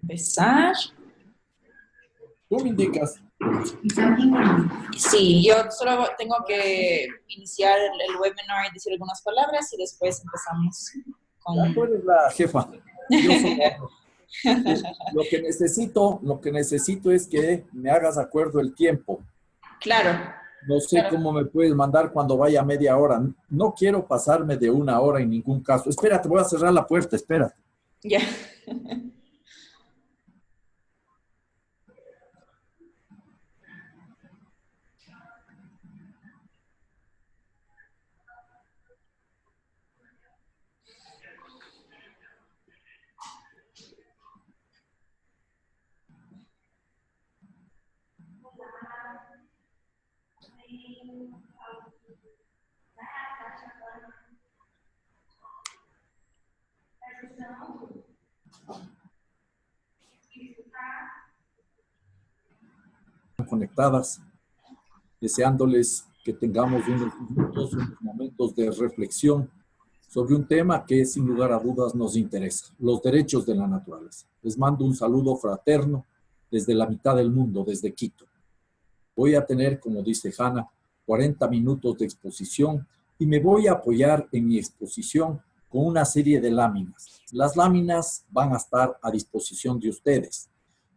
Empezar. Tú me indicas. Sí, yo solo tengo que iniciar el webinar y decir algunas palabras y después empezamos con... Ya tú eres la jefa. Yo solo lo que necesito es que me hagas acuerdo el tiempo. Claro. No sé cómo me puedes mandar cuando vaya media hora. No quiero pasarme de una hora en ningún caso. Espérate, voy a cerrar la puerta, espérate. Ya. Conectadas, deseándoles que tengamos unos momentos de reflexión sobre un tema que sin lugar a dudas nos interesa, los derechos de la naturaleza. Les mando un saludo fraterno desde la mitad del mundo, desde Quito. Voy a tener, como dice Hanna, 40 minutos de exposición y me voy a apoyar en mi exposición con una serie de láminas. Las láminas van a estar a disposición de ustedes.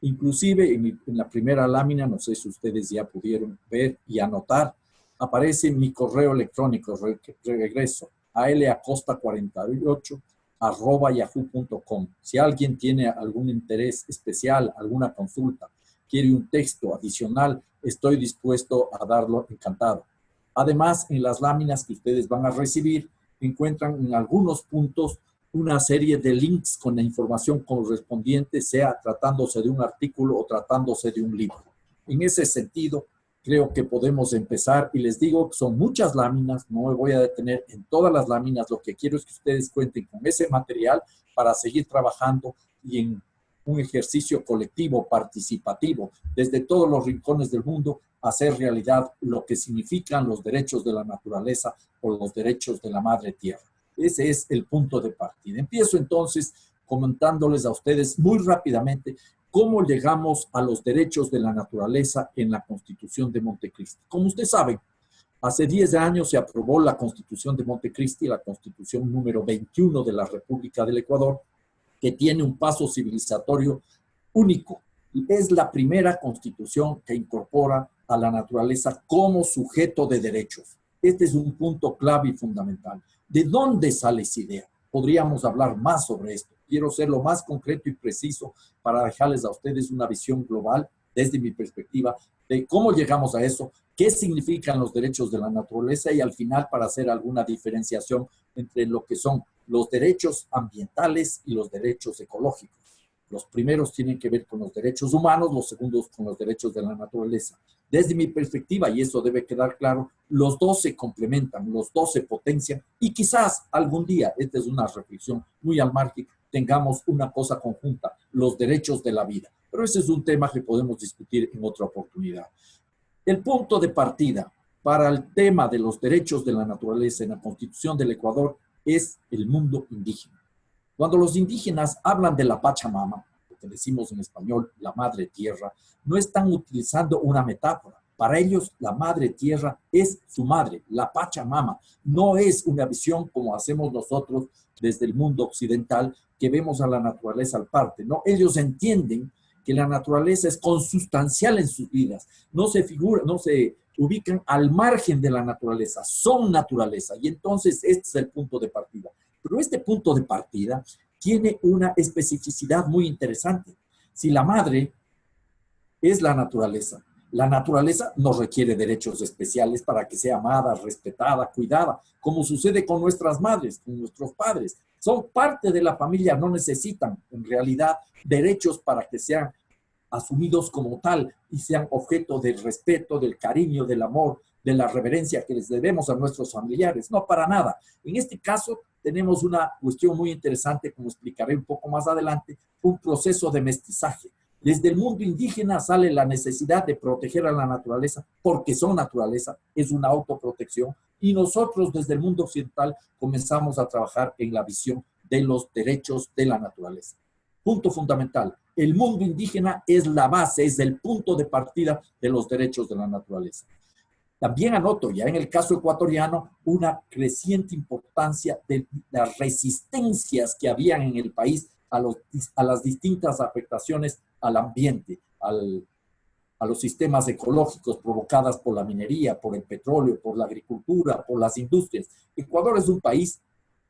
Inclusive en la primera lámina, no sé si ustedes ya pudieron ver y anotar, aparece mi correo electrónico, regreso, alacosta48@yahoo.com. Si alguien tiene algún interés especial, alguna consulta, quiere un texto adicional, estoy dispuesto a darlo encantado. Además, en las láminas que ustedes van a recibir, encuentran en algunos puntos una serie de links con la información correspondiente, sea tratándose de un artículo o tratándose de un libro. En ese sentido, creo que podemos empezar y les digo que son muchas láminas, no me voy a detener en todas las láminas, lo que quiero es que ustedes cuenten con ese material para seguir trabajando y en un ejercicio colectivo, participativo, desde todos los rincones del mundo, hacer realidad lo que significan los derechos de la naturaleza o los derechos de la madre tierra. Ese es el punto de partida. Empiezo entonces comentándoles a ustedes muy rápidamente cómo llegamos a los derechos de la naturaleza en la Constitución de Montecristi. Como ustedes saben, hace 10 años se aprobó la Constitución de Montecristi, la Constitución número 21 de la República del Ecuador, que tiene un paso civilizatorio único. Es la primera constitución que incorpora a la naturaleza como sujeto de derechos. Este es un punto clave y fundamental. ¿De dónde sale esa idea? Podríamos hablar más sobre esto. Quiero ser lo más concreto y preciso para dejarles a ustedes una visión global desde mi perspectiva de cómo llegamos a eso, qué significan los derechos de la naturaleza y al final para hacer alguna diferenciación entre lo que son los derechos ambientales y los derechos ecológicos. Los primeros tienen que ver con los derechos humanos, los segundos con los derechos de la naturaleza. Desde mi perspectiva, y eso debe quedar claro, los dos se complementan, los dos se potencian y quizás algún día, esta es una reflexión muy al margen, tengamos una cosa conjunta, los derechos de la vida. Pero ese es un tema que podemos discutir en otra oportunidad. El punto de partida para el tema de los derechos de la naturaleza en la Constitución del Ecuador es el mundo indígena. Cuando los indígenas hablan de la Pachamama, lo que decimos en español, la madre tierra, no están utilizando una metáfora. Para ellos, la madre tierra es su madre, la Pachamama. No es una visión como hacemos nosotros desde el mundo occidental, que vemos a la naturaleza al parte. No, ellos entienden que la naturaleza es consustancial en sus vidas. No se ubican al margen de la naturaleza, son naturaleza. Y entonces este es el punto de partida. Pero este punto de partida tiene una especificidad muy interesante. Si la madre es la naturaleza no requiere derechos especiales para que sea amada, respetada, cuidada, como sucede con nuestras madres, con nuestros padres. Son parte de la familia, no necesitan en realidad derechos para que sean asumidos como tal y sean objeto del respeto, del cariño, del amor, de la reverencia que les debemos a nuestros familiares. No, para nada. En este caso tenemos una cuestión muy interesante, como explicaré un poco más adelante, un proceso de mestizaje. Desde el mundo indígena sale la necesidad de proteger a la naturaleza porque son naturaleza, es una autoprotección, y nosotros desde el mundo occidental comenzamos a trabajar en la visión de los derechos de la naturaleza. Punto fundamental. El mundo indígena es la base, es el punto de partida de los derechos de la naturaleza. También anoto, ya en el caso ecuatoriano, una creciente importancia de las resistencias que habían en el país a las distintas afectaciones al ambiente, a los sistemas ecológicos provocadas por la minería, por el petróleo, por la agricultura, por las industrias. Ecuador es un país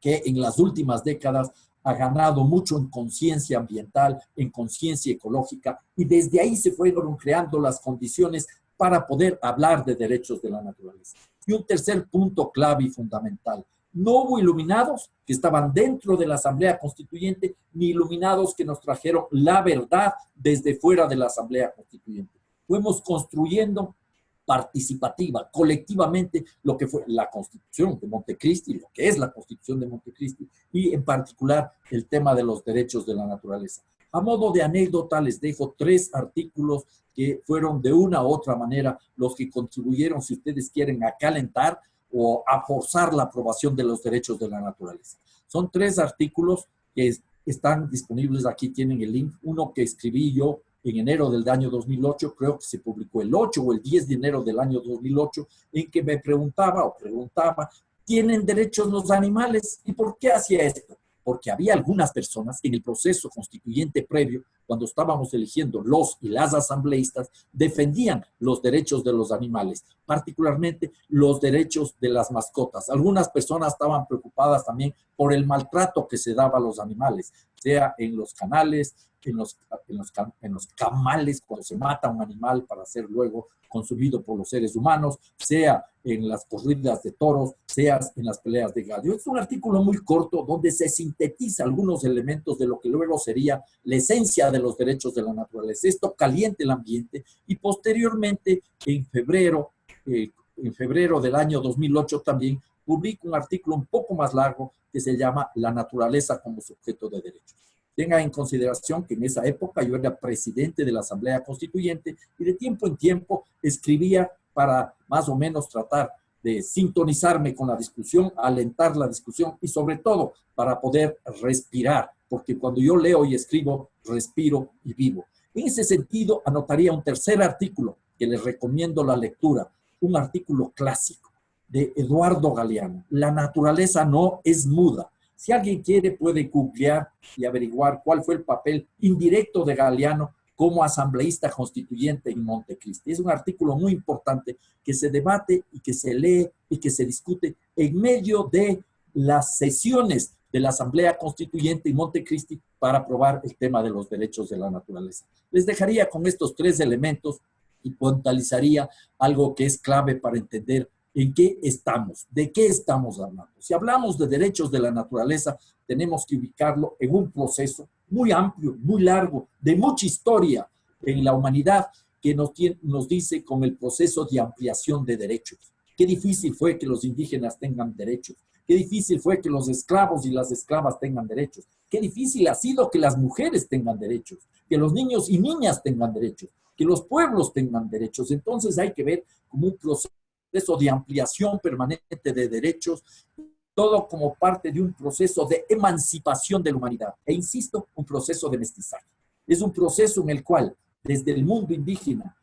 que en las últimas décadas ha ganado mucho en conciencia ambiental, en conciencia ecológica, y desde ahí se fueron creando las condiciones para poder hablar de derechos de la naturaleza. Y un tercer punto clave y fundamental: no hubo iluminados que estaban dentro de la Asamblea Constituyente, ni iluminados que nos trajeron la verdad desde fuera de la Asamblea Constituyente. Fuimos construyendo participativa, colectivamente, lo que fue la Constitución de Montecristi, lo que es la Constitución de Montecristi, y en particular el tema de los derechos de la naturaleza. A modo de anécdota, les dejo 3 artículos que fueron de una u otra manera los que contribuyeron, si ustedes quieren, a calentar o a forzar la aprobación de los derechos de la naturaleza. Son 3 artículos que están disponibles, aquí tienen el link. Uno que escribí yo en enero del año 2008, creo que se publicó el 8 o el 10 de enero del año 2008, en que me preguntaba, ¿tienen derechos los animales? ¿Y por qué hacía esto? Porque había algunas personas en el proceso constituyente previo, cuando estábamos eligiendo los y las asambleístas, defendían los derechos de los animales, particularmente los derechos de las mascotas. Algunas personas estaban preocupadas también por el maltrato que se daba a los animales, sea en los canales, en los camales, cuando se mata un animal para ser luego consumido por los seres humanos, sea en las corridas de toros, sea en las peleas de gallo. Es un artículo muy corto donde se sintetiza algunos elementos de lo que luego sería la esencia de los derechos de la naturaleza. Esto calienta el ambiente, y posteriormente, en febrero del año 2008 también, publico un artículo un poco más largo que se llama La naturaleza como sujeto de derechos. Tenga en consideración que en esa época yo era presidente de la Asamblea Constituyente y de tiempo en tiempo escribía para más o menos tratar de sintonizarme con la discusión, alentar la discusión y sobre todo para poder respirar, porque cuando yo leo y escribo, respiro y vivo. En ese sentido, anotaría un tercer artículo que les recomiendo la lectura, un artículo clásico de Eduardo Galeano. La naturaleza no es muda. Si alguien quiere, puede googlear y averiguar cuál fue el papel indirecto de Galeano como asambleísta constituyente en Montecristi. Es un artículo muy importante que se debate y que se lee y que se discute en medio de las sesiones de la Asamblea Constituyente en Montecristi para aprobar el tema de los derechos de la naturaleza. Les dejaría con estos 3 elementos y puntualizaría algo que es clave para entender en qué estamos, de qué estamos hablando. Si hablamos de derechos de la naturaleza, tenemos que ubicarlo en un proceso muy amplio, muy largo, de mucha historia en la humanidad, que nos dice con el proceso de ampliación de derechos. Qué difícil fue que los indígenas tengan derechos. Qué difícil fue que los esclavos y las esclavas tengan derechos. Qué difícil ha sido que las mujeres tengan derechos, que los niños y niñas tengan derechos, que los pueblos tengan derechos. Entonces hay que ver como un proceso de ampliación permanente de derechos, todo como parte de un proceso de emancipación de la humanidad. E insisto, un proceso de mestizaje. Es un proceso en el cual, desde el mundo indígena,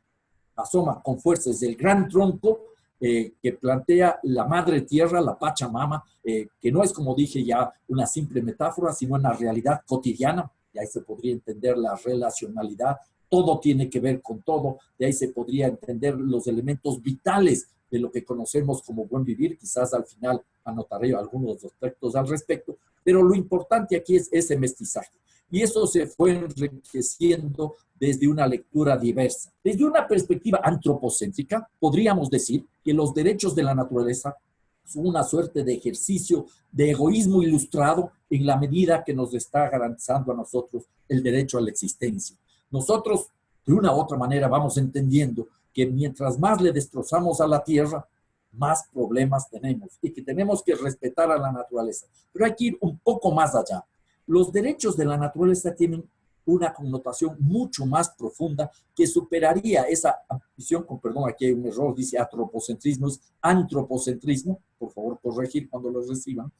asoma con fuerzas el gran tronco que plantea la madre tierra, la Pachamama, que no es, como dije ya, una simple metáfora, sino una realidad cotidiana. Y ahí se podría entender la relacionalidad. Todo tiene que ver con todo. De ahí se podría entender los elementos vitales de lo que conocemos como buen vivir. Quizás al final anotaré algunos aspectos al respecto, pero lo importante aquí es ese mestizaje. Y eso se fue enriqueciendo desde una lectura diversa. Desde una perspectiva antropocéntrica, podríamos decir que los derechos de la naturaleza son una suerte de ejercicio de egoísmo ilustrado en la medida que nos está garantizando a nosotros el derecho a la existencia. Nosotros, de una u otra manera, vamos entendiendo que mientras más le destrozamos a la tierra, más problemas tenemos y que tenemos que respetar a la naturaleza. Pero hay que ir un poco más allá. Los derechos de la naturaleza tienen una connotación mucho más profunda que superaría esa visión, con perdón, aquí hay un error, dice antropocentrismo, es antropocentrismo, por favor corregir cuando lo reciban.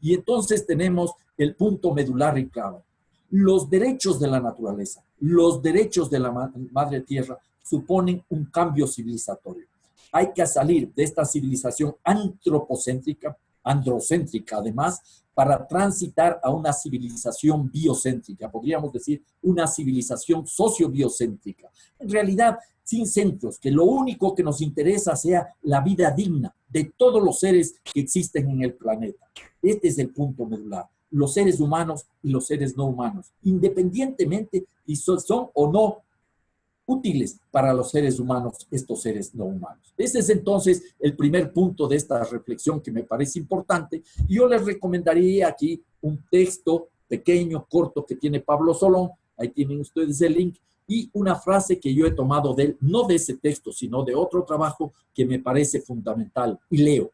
Y entonces tenemos el punto medular y clave. Los derechos de la naturaleza, los derechos de la madre tierra suponen un cambio civilizatorio. Hay que salir de esta civilización antropocéntrica, androcéntrica además, para transitar a una civilización biocéntrica, podríamos decir una civilización sociobiocéntrica. En realidad, sin centros, que lo único que nos interesa sea la vida digna de todos los seres que existen en el planeta. Este es el punto medular. Los seres humanos y los seres no humanos, independientemente si son o no útiles para los seres humanos, estos seres no humanos. Ese es entonces el primer punto de esta reflexión que me parece importante. Y yo les recomendaría aquí un texto pequeño, corto, que tiene Pablo Solón. Ahí tienen ustedes el link. Y una frase que yo he tomado de él, no de ese texto, sino de otro trabajo que me parece fundamental. Y leo: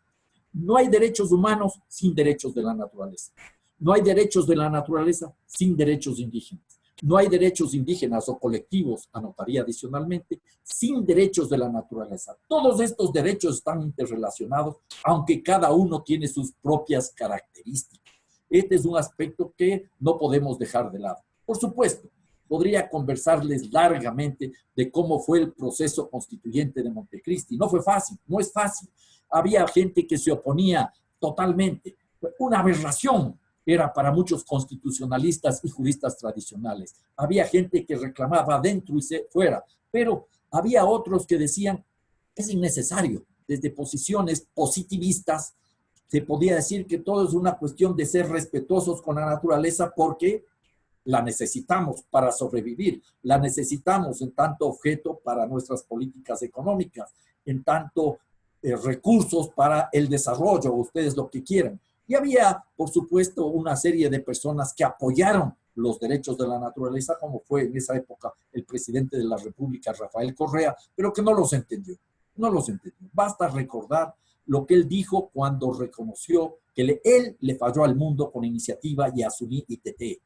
no hay derechos humanos sin derechos de la naturaleza. No hay derechos de la naturaleza sin derechos indígenas. No hay derechos indígenas o colectivos, anotaría adicionalmente, sin derechos de la naturaleza. Todos estos derechos están interrelacionados, aunque cada uno tiene sus propias características. Este es un aspecto que no podemos dejar de lado. Por supuesto, podría conversarles largamente de cómo fue el proceso constituyente de Montecristi. No fue fácil, no es fácil. Había gente que se oponía totalmente. Una aberración era para muchos constitucionalistas y juristas tradicionales. Había gente que reclamaba dentro y fuera, pero había otros que decían es innecesario. Desde posiciones positivistas se podía decir que todo es una cuestión de ser respetuosos con la naturaleza porque la necesitamos para sobrevivir, la necesitamos en tanto objeto para nuestras políticas económicas, en tanto recursos para el desarrollo, ustedes lo que quieran. Y había, por supuesto, una serie de personas que apoyaron los derechos de la naturaleza, como fue en esa época el presidente de la República, Rafael Correa, pero que no los entendió, no los entendió. Basta recordar lo que él dijo cuando reconoció que él le falló al mundo con Iniciativa Yasuní y TT.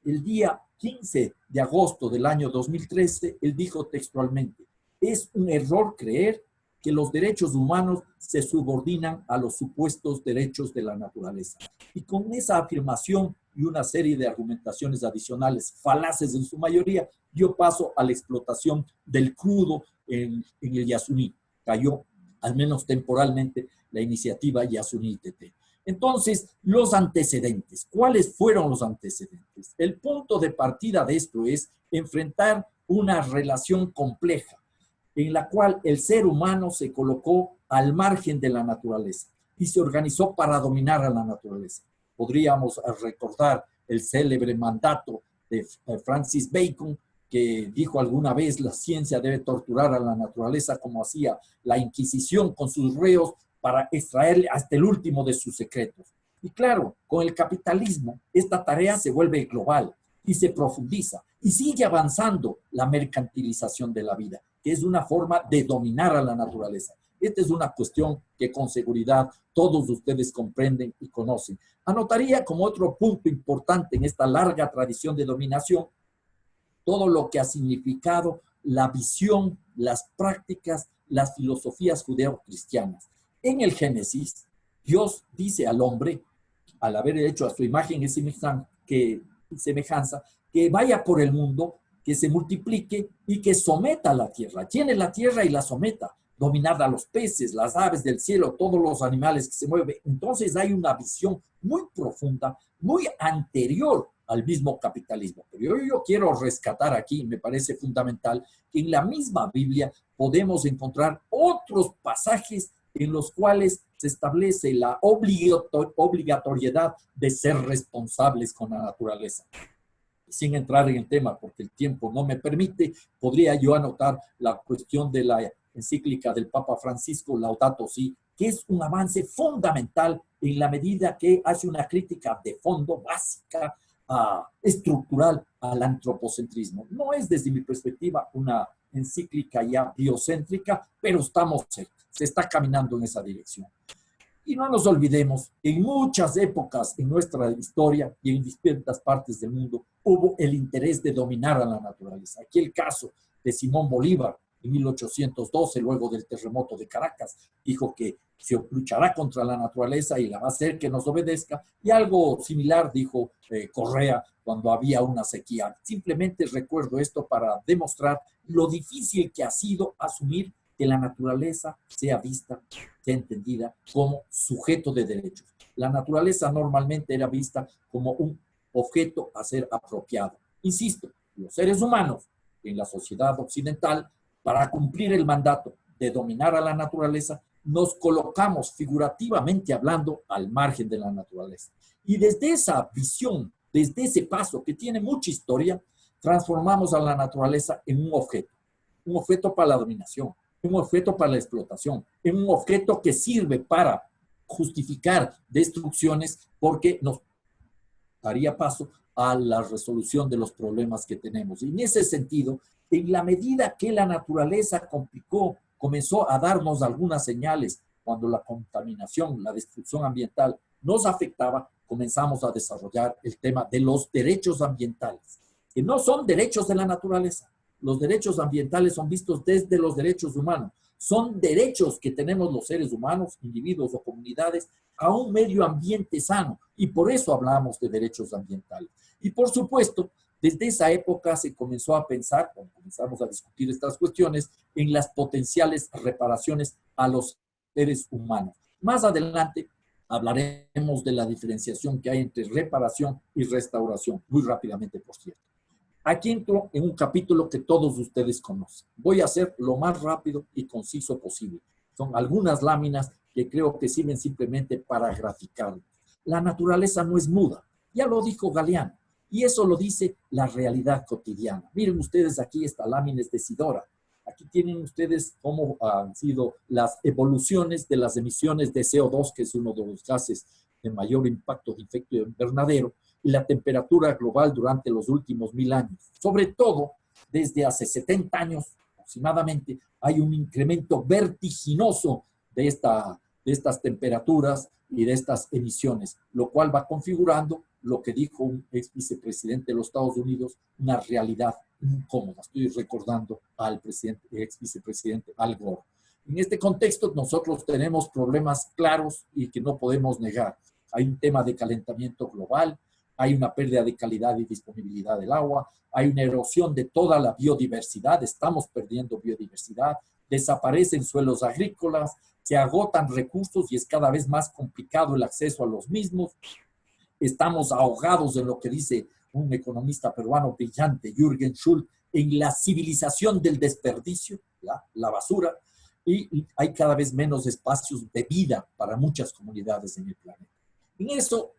El día 15 de agosto del año 2013, él dijo textualmente: es un error creer que los derechos humanos se subordinan a los supuestos derechos de la naturaleza. Y con esa afirmación y una serie de argumentaciones adicionales, falaces en su mayoría, dio paso a la explotación del crudo en el Yasuní. Cayó, al menos temporalmente, la Iniciativa Yasuní-TT. Entonces, los antecedentes. ¿Cuáles fueron los antecedentes? El punto de partida de esto es enfrentar una relación compleja en la cual el ser humano se colocó al margen de la naturaleza y se organizó para dominar a la naturaleza. Podríamos recordar el célebre mandato de Francis Bacon, que dijo alguna vez: la ciencia debe torturar a la naturaleza como hacía la Inquisición con sus reos para extraerle hasta el último de sus secretos. Y claro, con el capitalismo esta tarea se vuelve global y se profundiza y sigue avanzando la mercantilización de la vida, que es una forma de dominar a la naturaleza. Esta es una cuestión que con seguridad todos ustedes comprenden y conocen. Anotaría como otro punto importante en esta larga tradición de dominación todo lo que ha significado la visión, las prácticas, las filosofías judeo-cristianas. En el Génesis, Dios dice al hombre, al haber hecho a su imagen y semejanza, que vaya por el mundo, que se multiplique y que someta a la tierra, llene la tierra y la someta, dominar a los peces, las aves del cielo, todos los animales que se mueven. Entonces hay una visión muy profunda, muy anterior al mismo capitalismo. Pero yo quiero rescatar aquí, me parece fundamental, que en la misma Biblia podemos encontrar otros pasajes en los cuales se establece la obligatoriedad de ser responsables con la naturaleza. Sin entrar en el tema, porque el tiempo no me permite, podría yo anotar la cuestión de la encíclica del Papa Francisco, Laudato Si, que es un avance fundamental en la medida que hace una crítica de fondo básica, estructural al antropocentrismo. No es desde mi perspectiva una encíclica ya biocéntrica, pero se está caminando en esa dirección. Y no nos olvidemos, en muchas épocas en nuestra historia y en distintas partes del mundo hubo el interés de dominar a la naturaleza. Aquí el caso de Simón Bolívar, en 1812, luego del terremoto de Caracas, dijo que se luchará contra la naturaleza y la va a hacer que nos obedezca, y algo similar dijo Correa cuando había una sequía. Simplemente recuerdo esto para demostrar lo difícil que ha sido asumir que la naturaleza sea vista, sea entendida como sujeto de derechos. La naturaleza normalmente era vista como un objeto a ser apropiado. Insisto, los seres humanos en la sociedad occidental, para cumplir el mandato de dominar a la naturaleza, nos colocamos figurativamente hablando al margen de la naturaleza. Y desde esa visión, desde ese paso que tiene mucha historia, transformamos a la naturaleza en un objeto para la dominación, un objeto para la explotación, en un objeto que sirve para justificar destrucciones porque nos daría paso a la resolución de los problemas que tenemos. Y en ese sentido, en la medida que la naturaleza comenzó a darnos algunas señales cuando la contaminación, la destrucción ambiental nos afectaba, comenzamos a desarrollar el tema de los derechos ambientales, que no son derechos de la naturaleza. Los derechos ambientales son vistos desde los derechos humanos. Son derechos que tenemos los seres humanos, individuos o comunidades, a un medio ambiente sano. Y por eso hablamos de derechos ambientales. Y por supuesto, desde esa época se comenzó a pensar, cuando comenzamos a discutir estas cuestiones, en las potenciales reparaciones a los seres humanos. Más adelante hablaremos de la diferenciación que hay entre reparación y restauración, muy rápidamente, por cierto. Aquí entro en un capítulo que todos ustedes conocen. Voy a hacer lo más rápido y conciso posible. Son algunas láminas que creo que sirven simplemente para graficarlo. La naturaleza no es muda, ya lo dijo Galeano, y eso lo dice la realidad cotidiana. Miren ustedes aquí, esta lámina es de Sidora. Aquí tienen ustedes cómo han sido las evoluciones de las emisiones de CO2, que es uno de los gases de mayor impacto de efecto invernadero, y la temperatura global durante los últimos 1000 años. Sobre todo, desde hace 70 años aproximadamente, hay un incremento vertiginoso de estas temperaturas y de estas emisiones, lo cual va configurando lo que dijo un ex vicepresidente de los Estados Unidos, una realidad incómoda. Estoy recordando al ex vicepresidente Al Gore. En este contexto, nosotros tenemos problemas claros y que no podemos negar. Hay un tema de calentamiento global, hay una pérdida de calidad y disponibilidad del agua, hay una erosión de toda la biodiversidad, estamos perdiendo biodiversidad, desaparecen suelos agrícolas, se agotan recursos y es cada vez más complicado el acceso a los mismos. Estamos ahogados en lo que dice un economista peruano brillante, Jürgen Schultz, en la civilización del desperdicio, la basura, y hay cada vez menos espacios de vida para muchas comunidades en el planeta. En eso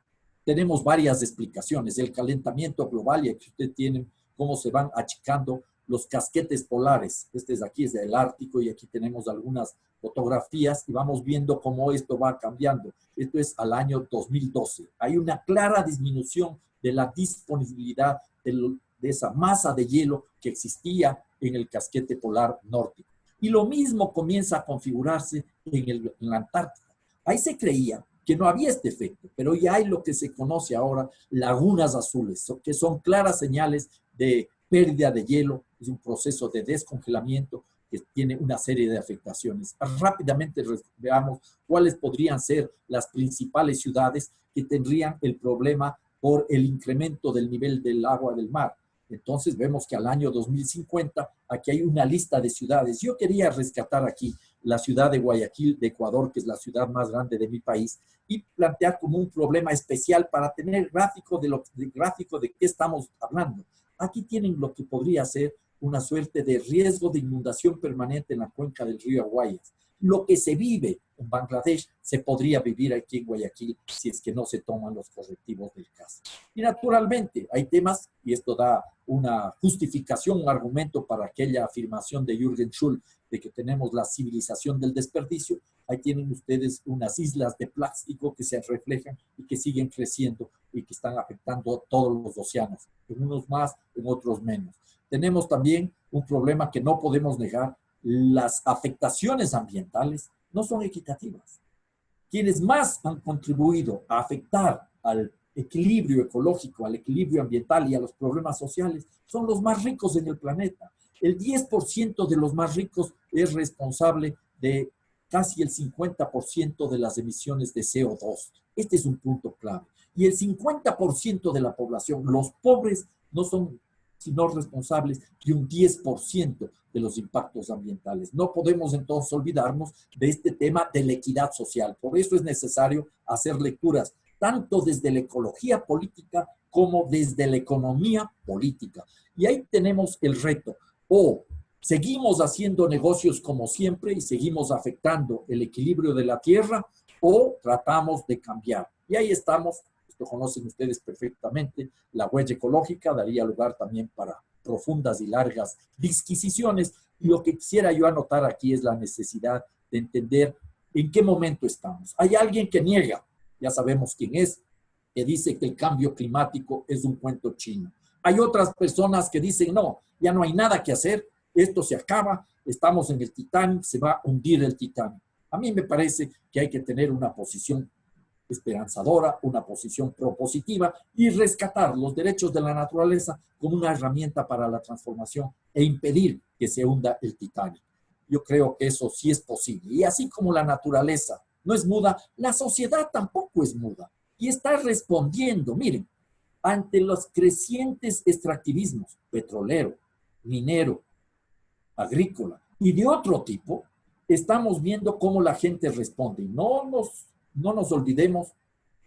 tenemos varias explicaciones. El calentamiento global, y aquí ustedes tienen cómo se van achicando los casquetes polares. Este es aquí, es del Ártico, y aquí tenemos algunas fotografías y vamos viendo cómo esto va cambiando. Esto es al año 2012. Hay una clara disminución de la disponibilidad de esa masa de hielo que existía en el casquete polar nórdico. Y lo mismo comienza a configurarse en la Antártida. Ahí se creía que no había este efecto, pero ya hay lo que se conoce ahora lagunas azules, que son claras señales de pérdida de hielo. Es un proceso de descongelamiento que tiene una serie de afectaciones. Rápidamente veamos cuáles podrían ser las principales ciudades que tendrían el problema por el incremento del nivel del agua del mar. Entonces vemos que al año 2050, aquí hay una lista de ciudades. Yo quería rescatar aquí la ciudad de Guayaquil, de Ecuador, que es la ciudad más grande de mi país, y plantear como un problema especial para tener gráfico de qué estamos hablando. Aquí tienen lo que podría ser una suerte de riesgo de inundación permanente en la cuenca del río Guayas. Lo que se vive en Bangladesh se podría vivir aquí en Guayaquil si es que no se toman los correctivos del caso. Y naturalmente hay temas, y esto da una justificación, un argumento para aquella afirmación de Jürgen Schultz de que tenemos la civilización del desperdicio. Ahí tienen ustedes unas islas de plástico que se reflejan y que siguen creciendo y que están afectando a todos los océanos, en unos más, en otros menos. Tenemos también un problema que no podemos negar: las afectaciones ambientales no son equitativas. Quienes más han contribuido a afectar al equilibrio ecológico, al equilibrio ambiental y a los problemas sociales son los más ricos en el planeta. El 10% de los más ricos es responsable de casi el 50% de las emisiones de CO2. Este es un punto clave. Y el 50% de la población, los pobres, no son sino responsables de un 10% de los impactos ambientales. No podemos entonces olvidarnos de este tema de la equidad social. Por eso es necesario hacer lecturas tanto desde la ecología política como desde la economía política. Y ahí tenemos el reto. O seguimos haciendo negocios como siempre y seguimos afectando el equilibrio de la tierra, o tratamos de cambiar. Y ahí estamos, esto conocen ustedes perfectamente, la huella ecológica daría lugar también para profundas y largas disquisiciones. Y lo que quisiera yo anotar aquí es la necesidad de entender en qué momento estamos. Hay alguien que niega, ya sabemos quién es, que dice que el cambio climático es un cuento chino. Hay otras personas que dicen, no, ya no hay nada que hacer, esto se acaba, estamos en el Titanic, se va a hundir el Titanic. A mí me parece que hay que tener una posición esperanzadora, una posición propositiva y rescatar los derechos de la naturaleza como una herramienta para la transformación e impedir que se hunda el Titanic. Yo creo que eso sí es posible. Y así como la naturaleza no es muda, la sociedad tampoco es muda. Y está respondiendo, miren, ante los crecientes extractivismos petrolero, minero, agrícola y de otro tipo, estamos viendo cómo la gente responde. No nos olvidemos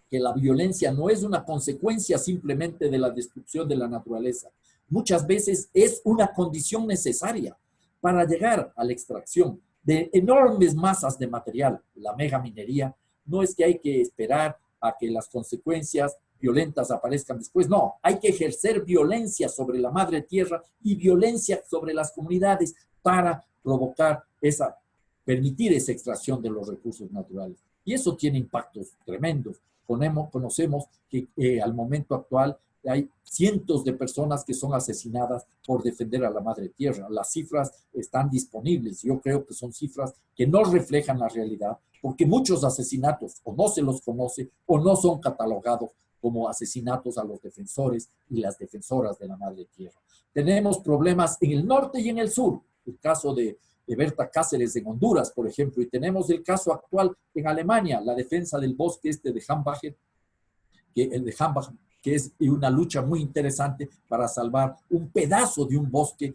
que la violencia no es una consecuencia simplemente de la destrucción de la naturaleza. Muchas veces es una condición necesaria para llegar a la extracción de enormes masas de material. La megaminería no es que hay que esperar a que las consecuencias violentas aparezcan después. No, hay que ejercer violencia sobre la madre tierra y violencia sobre las comunidades para provocar permitir esa extracción de los recursos naturales. Y eso tiene impactos tremendos. Conocemos que al momento actual hay cientos de personas que son asesinadas por defender a la madre tierra. Las cifras están disponibles. Yo creo que son cifras que no reflejan la realidad, porque muchos asesinatos o no se los conoce o no son catalogados como asesinatos a los defensores y las defensoras de la madre tierra. Tenemos problemas en el norte y en el sur. El caso de Berta Cáceres en Honduras, por ejemplo, y tenemos el caso actual en Alemania, la defensa del bosque de Hambach, que es una lucha muy interesante para salvar un pedazo de un bosque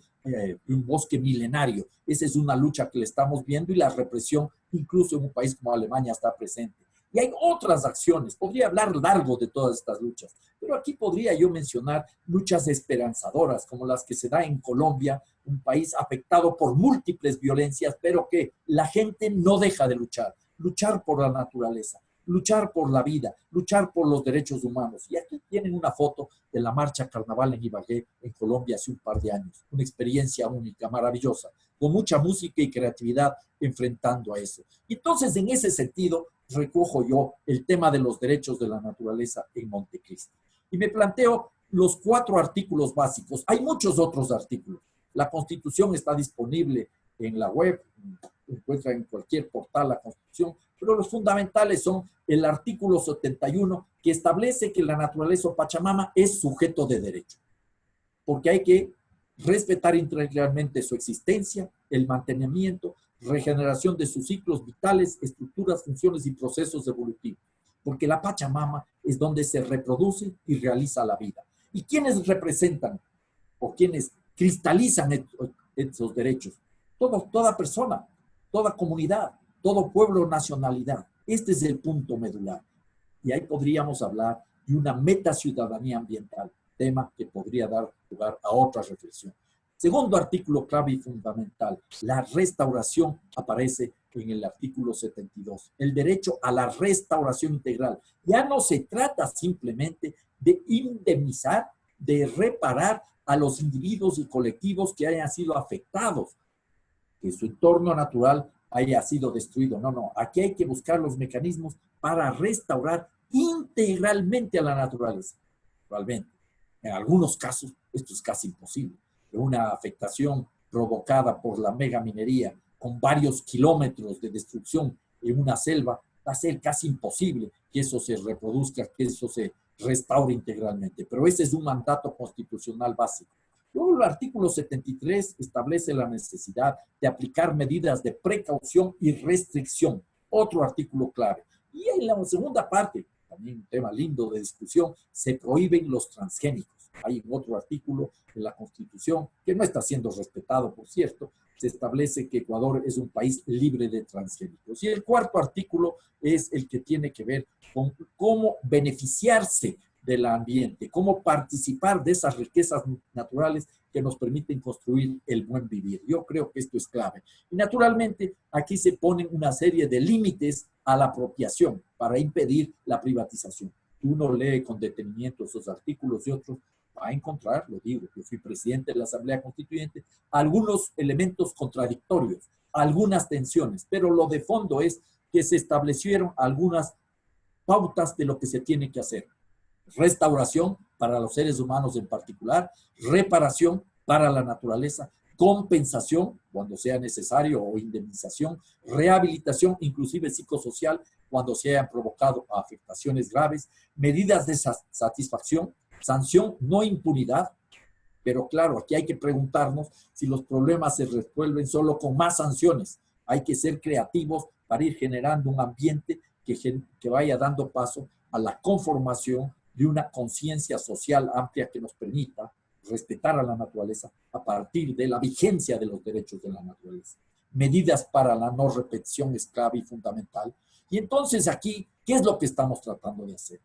milenario. Esa es una lucha que le estamos viendo y la represión, incluso en un país como Alemania, está presente. Y hay otras acciones, podría hablar largo de todas estas luchas, pero aquí podría yo mencionar luchas esperanzadoras, como las que se da en Colombia, un país afectado por múltiples violencias, pero que la gente no deja de luchar por la naturaleza, luchar por la vida, luchar por los derechos humanos. Y aquí tienen una foto de la marcha carnaval en Ibagué, en Colombia, hace un par de años. Una experiencia única, maravillosa, con mucha música y creatividad enfrentando a eso. Y entonces, en ese sentido, recojo yo el tema de los derechos de la naturaleza en Montecristi. Y me planteo los 4 artículos básicos. Hay muchos otros artículos. La Constitución está disponible en la web, encuentra en cualquier portal la Constitución, pero los fundamentales son el artículo 71, que establece que la naturaleza o Pachamama es sujeto de derecho, porque hay que respetar integralmente su existencia, el mantenimiento, regeneración de sus ciclos vitales, estructuras, funciones y procesos evolutivos, porque la Pachamama es donde se reproduce y realiza la vida. ¿Y quiénes representan o quiénes cristalizan esos derechos? Toda persona, toda comunidad, todo pueblo o nacionalidad. Este es el punto medular. Y ahí podríamos hablar de una metaciudadanía ambiental, tema que podría dar lugar a otra reflexión. Segundo artículo clave y fundamental, la restauración aparece en el artículo 72, el derecho a la restauración integral. Ya no se trata simplemente de indemnizar, de reparar a los individuos y colectivos que hayan sido afectados, que su entorno natural haya sido destruido. No, aquí hay que buscar los mecanismos para restaurar integralmente a la naturaleza. Realmente, en algunos casos, esto es casi imposible. Una afectación provocada por la megaminería con varios kilómetros de destrucción en una selva, va a ser casi imposible que eso se reproduzca, que eso se restaure integralmente. Pero ese es un mandato constitucional básico. Luego el artículo 73 establece la necesidad de aplicar medidas de precaución y restricción, otro artículo clave. Y en la segunda parte, también un tema lindo de discusión, se prohíben los transgénicos. Hay otro artículo de la Constitución, que no está siendo respetado, por cierto, se establece que Ecuador es un país libre de transgénicos. Y el cuarto artículo es el que tiene que ver con cómo beneficiarse del ambiente, cómo participar de esas riquezas naturales que nos permiten construir el buen vivir. Yo creo que esto es clave. Y naturalmente aquí se ponen una serie de límites a la apropiación para impedir la privatización. Uno lee con detenimiento esos artículos y otros, va a encontrar, lo digo, yo fui presidente de la Asamblea Constituyente, algunos elementos contradictorios, algunas tensiones, pero lo de fondo es que se establecieron algunas pautas de lo que se tiene que hacer. Restauración para los seres humanos en particular, reparación para la naturaleza, compensación cuando sea necesario o indemnización, rehabilitación inclusive psicosocial cuando se hayan provocado afectaciones graves, medidas de satisfacción, sanción, no impunidad, pero claro, aquí hay que preguntarnos si los problemas se resuelven solo con más sanciones. Hay que ser creativos para ir generando un ambiente que vaya dando paso a la conformación de una conciencia social amplia que nos permita respetar a la naturaleza a partir de la vigencia de los derechos de la naturaleza. Medidas para la no repetición es clave y fundamental. Y entonces aquí, ¿qué es lo que estamos tratando de hacer?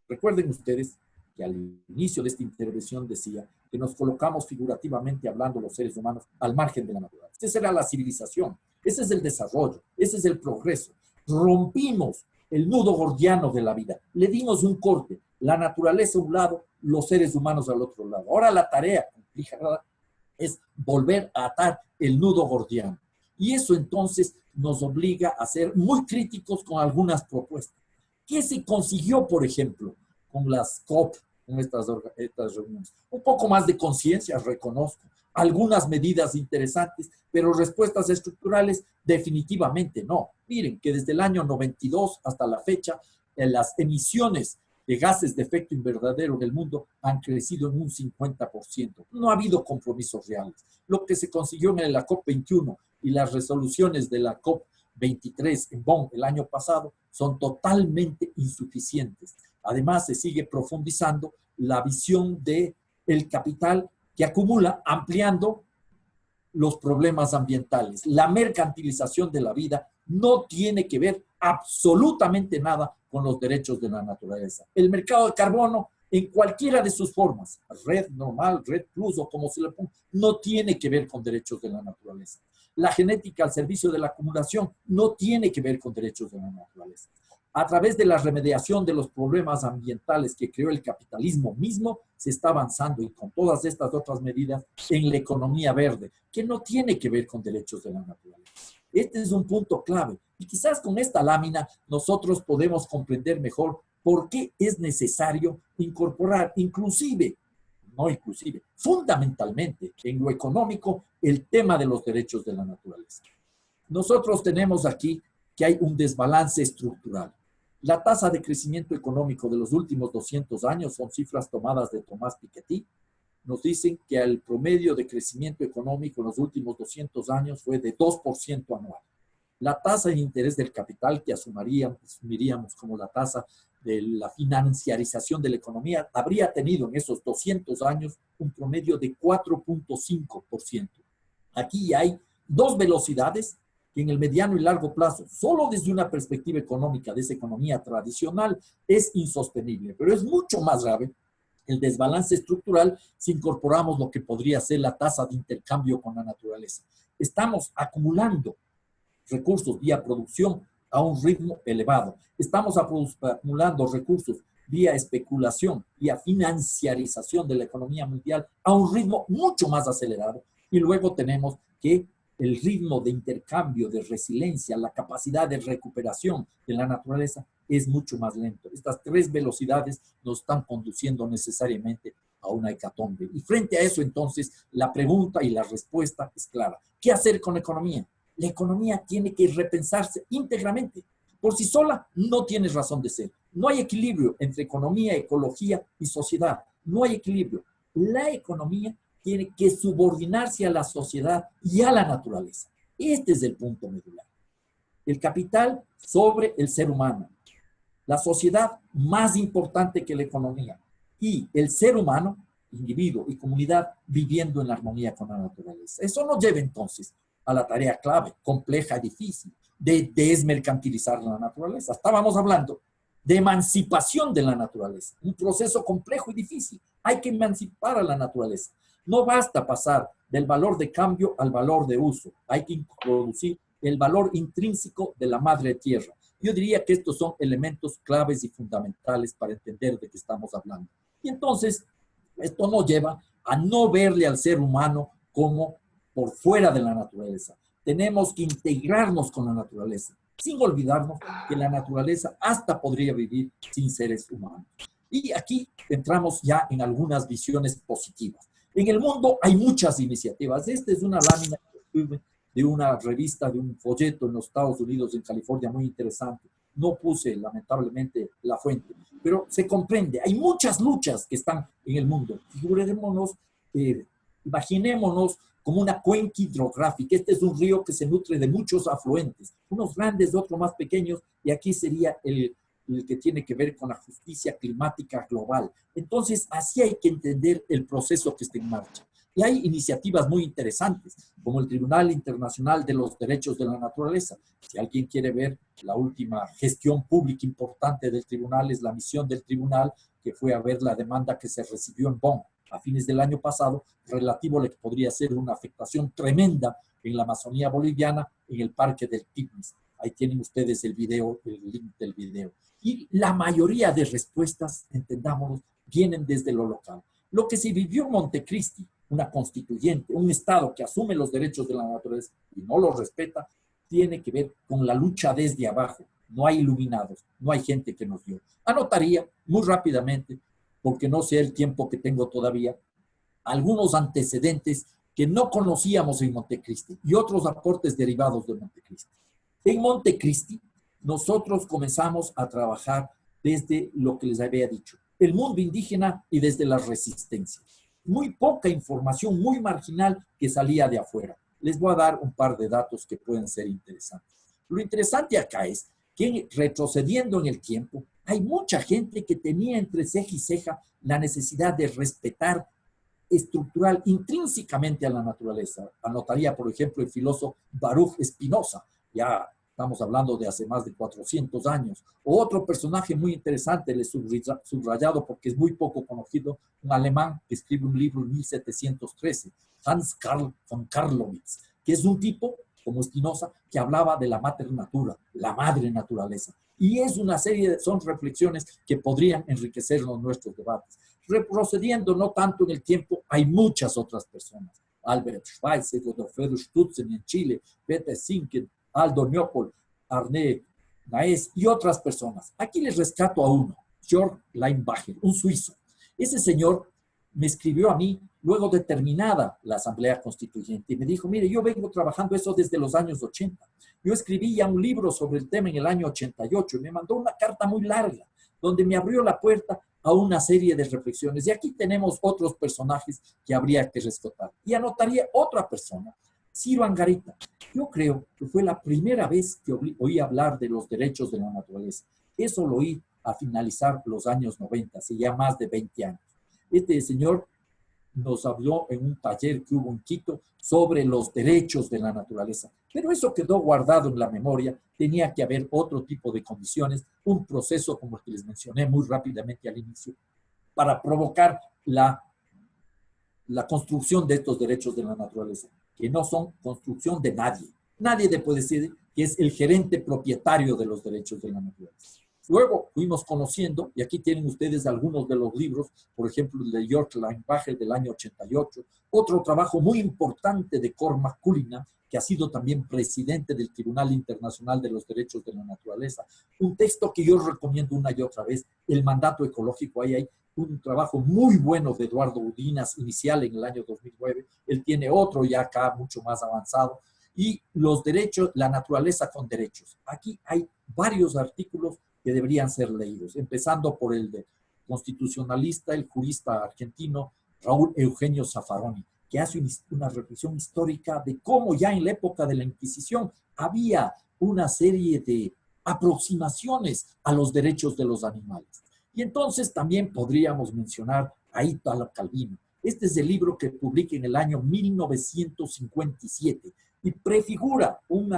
Recuerden ustedes que al inicio de esta intervención decía que nos colocamos figurativamente hablando los seres humanos al margen de la naturaleza. Esa era la civilización, ese es el desarrollo, ese es el progreso. Rompimos el nudo gordiano de la vida, le dimos un corte, la naturaleza a un lado, los seres humanos al otro lado. Ahora la tarea complicada es volver a atar el nudo gordiano. Y eso entonces nos obliga a ser muy críticos con algunas propuestas. ¿Qué se consiguió, por ejemplo, con las COP, con estas reuniones? Un poco más de conciencia, reconozco. Algunas medidas interesantes, pero respuestas estructurales definitivamente no. Miren que desde el año 92 hasta la fecha, las emisiones de gases de efecto invernadero en el mundo han crecido en un 50%. No ha habido compromisos reales. Lo que se consiguió en la COP21 y las resoluciones de la COP23 en Bonn el año pasado son totalmente insuficientes. Además, se sigue profundizando la visión del capital que acumula, ampliando los problemas ambientales. La mercantilización de la vida no tiene que ver absolutamente nada con los derechos de la naturaleza. El mercado de carbono, en cualquiera de sus formas, red normal, red plus o como se le ponga, no tiene que ver con derechos de la naturaleza. La genética al servicio de la acumulación no tiene que ver con derechos de la naturaleza. A través de la remediación de los problemas ambientales que creó el capitalismo mismo, se está avanzando y con todas estas otras medidas en la economía verde, que no tiene que ver con derechos de la naturaleza. Este es un punto clave y quizás con esta lámina nosotros podemos comprender mejor por qué es necesario incorporar fundamentalmente en lo económico el tema de los derechos de la naturaleza. Nosotros tenemos aquí que hay un desbalance estructural. La tasa de crecimiento económico de los últimos 200 años son cifras tomadas de Tomás Piketty. Nos dicen que el promedio de crecimiento económico en los últimos 200 años fue de 2% anual. La tasa de interés del capital que asumiríamos como la tasa de la financiarización de la economía habría tenido en esos 200 años un promedio de 4.5%. Aquí hay dos velocidades que en el mediano y largo plazo, solo desde una perspectiva económica de esa economía tradicional, es insostenible. Pero es mucho más grave el desbalance estructural si incorporamos lo que podría ser la tasa de intercambio con la naturaleza. Estamos acumulando recursos vía producción a un ritmo elevado. Estamos acumulando recursos vía especulación, vía financiarización de la economía mundial a un ritmo mucho más acelerado. Y luego tenemos que el ritmo de intercambio, de resiliencia, la capacidad de recuperación de la naturaleza es mucho más lento. Estas tres velocidades nos están conduciendo necesariamente a una hecatombe. Y frente a eso, entonces, la pregunta y la respuesta es clara. ¿Qué hacer con la economía? La economía tiene que repensarse íntegramente. Por sí sola no tiene razón de ser. No hay equilibrio entre economía, ecología y sociedad. No hay equilibrio. La economía tiene que subordinarse a la sociedad y a la naturaleza. Este es el punto medular. El capital sobre el ser humano, la sociedad más importante que la economía y el ser humano, individuo y comunidad viviendo en armonía con la naturaleza. Eso nos lleva entonces a la tarea clave, compleja y difícil, de desmercantilizar la naturaleza. Estábamos hablando de emancipación de la naturaleza, un proceso complejo y difícil. Hay que emancipar a la naturaleza. No basta pasar del valor de cambio al valor de uso. Hay que introducir el valor intrínseco de la madre tierra. Yo diría que estos son elementos claves y fundamentales para entender de qué estamos hablando. Y entonces, esto nos lleva a no verle al ser humano como por fuera de la naturaleza. Tenemos que integrarnos con la naturaleza, sin olvidarnos que la naturaleza hasta podría vivir sin seres humanos. Y aquí entramos ya en algunas visiones positivas. En el mundo hay muchas iniciativas. Esta es una lámina de una revista, de un folleto en los Estados Unidos, en California, muy interesante. No puse, lamentablemente, la fuente, pero se comprende. Hay muchas luchas que están en el mundo. Figurémonos, imaginémonos como una cuenca hidrográfica. Este es un río que se nutre de muchos afluentes, unos grandes, otros más pequeños, y aquí sería el que tiene que ver con la justicia climática global. Entonces, así hay que entender el proceso que está en marcha. Y hay iniciativas muy interesantes, como el Tribunal Internacional de los Derechos de la Naturaleza. Si alguien quiere ver la última gestión pública importante del tribunal, es la misión del tribunal, que fue a ver la demanda que se recibió en Bonn a fines del año pasado, relativo a lo que podría ser una afectación tremenda en la Amazonía boliviana, en el Parque del Tigris. Ahí tienen ustedes el video, el link del video. Y la mayoría de respuestas, entendámonos, vienen desde lo local. Lo que se vivió en Montecristi, una constituyente, un Estado que asume los derechos de la naturaleza y no los respeta, tiene que ver con la lucha desde abajo. No hay iluminados, no hay gente que nos dio. Anotaría muy rápidamente, porque no sé el tiempo que tengo todavía, algunos antecedentes que no conocíamos en Montecristi y otros aportes derivados de Montecristi. En Montecristi, nosotros comenzamos a trabajar desde lo que les había dicho, el mundo indígena y desde las resistencias. Muy poca información, muy marginal que salía de afuera. Les voy a dar un par de datos que pueden ser interesantes. Lo interesante acá es que retrocediendo en el tiempo, hay mucha gente que tenía entre ceja y ceja la necesidad de respetar estructural intrínsecamente a la naturaleza. Anotaría, por ejemplo, el filósofo Baruch Spinoza, ya estamos hablando de hace más de 400 años. O otro personaje muy interesante, le he subrayado porque es muy poco conocido, un alemán que escribe un libro en 1713, Hans Karl von Carlowitz, que es un tipo, como Spinoza, que hablaba de la mater natura, la madre naturaleza. Y es una serie, son reflexiones que podrían enriquecernos nuestros debates. Retrocediendo no tanto en el tiempo, hay muchas otras personas. Albert Schweitzer, Godofredo Stutzen en Chile, Peter Sinken, Aldo Neopol, Arne Naes y otras personas. Aquí les rescato a uno, Georg Leinbacher, un suizo. Ese señor me escribió a mí luego de terminada la Asamblea Constituyente y me dijo, mire, yo vengo trabajando eso desde los años 80. Yo escribí ya un libro sobre el tema en el año 88 y me mandó una carta muy larga donde me abrió la puerta a una serie de reflexiones. Y aquí tenemos otros personajes que habría que rescatar. Y anotaría otra persona, Ciro Angarita. Yo creo que fue la primera vez que oí hablar de los derechos de la naturaleza. Eso lo oí a finalizar los años 90, hace ya más de 20 años. Este señor nos habló en un taller que hubo en Quito sobre los derechos de la naturaleza. Pero eso quedó guardado en la memoria. Tenía que haber otro tipo de condiciones, un proceso como el que les mencioné muy rápidamente al inicio, para provocar la construcción de estos derechos de la naturaleza, que no son construcción de nadie. Nadie puede decir que es el gerente propietario de los derechos de la naturaleza. Luego fuimos conociendo, y aquí tienen ustedes algunos de los libros, por ejemplo, el de Georg Leinbacher del año 88, otro trabajo muy importante de Cormac Cullinan, que ha sido también presidente del Tribunal Internacional de los Derechos de la Naturaleza. Un texto que yo recomiendo una y otra vez, El Mandato Ecológico. Ahí hay un trabajo muy bueno de Eduardo Udinas, inicial en el año 2009. Él tiene otro ya acá mucho más avanzado. Y los derechos, la naturaleza con derechos. Aquí hay varios artículos que deberían ser leídos, empezando por el de constitucionalista, el jurista argentino Raúl Eugenio Zaffaroni. que hace una reflexión histórica de cómo ya en la época de la Inquisición había una serie de aproximaciones a los derechos de los animales. Y entonces también podríamos mencionar a Italo Calvino. Este es el libro que publica en el año 1957 y prefigura un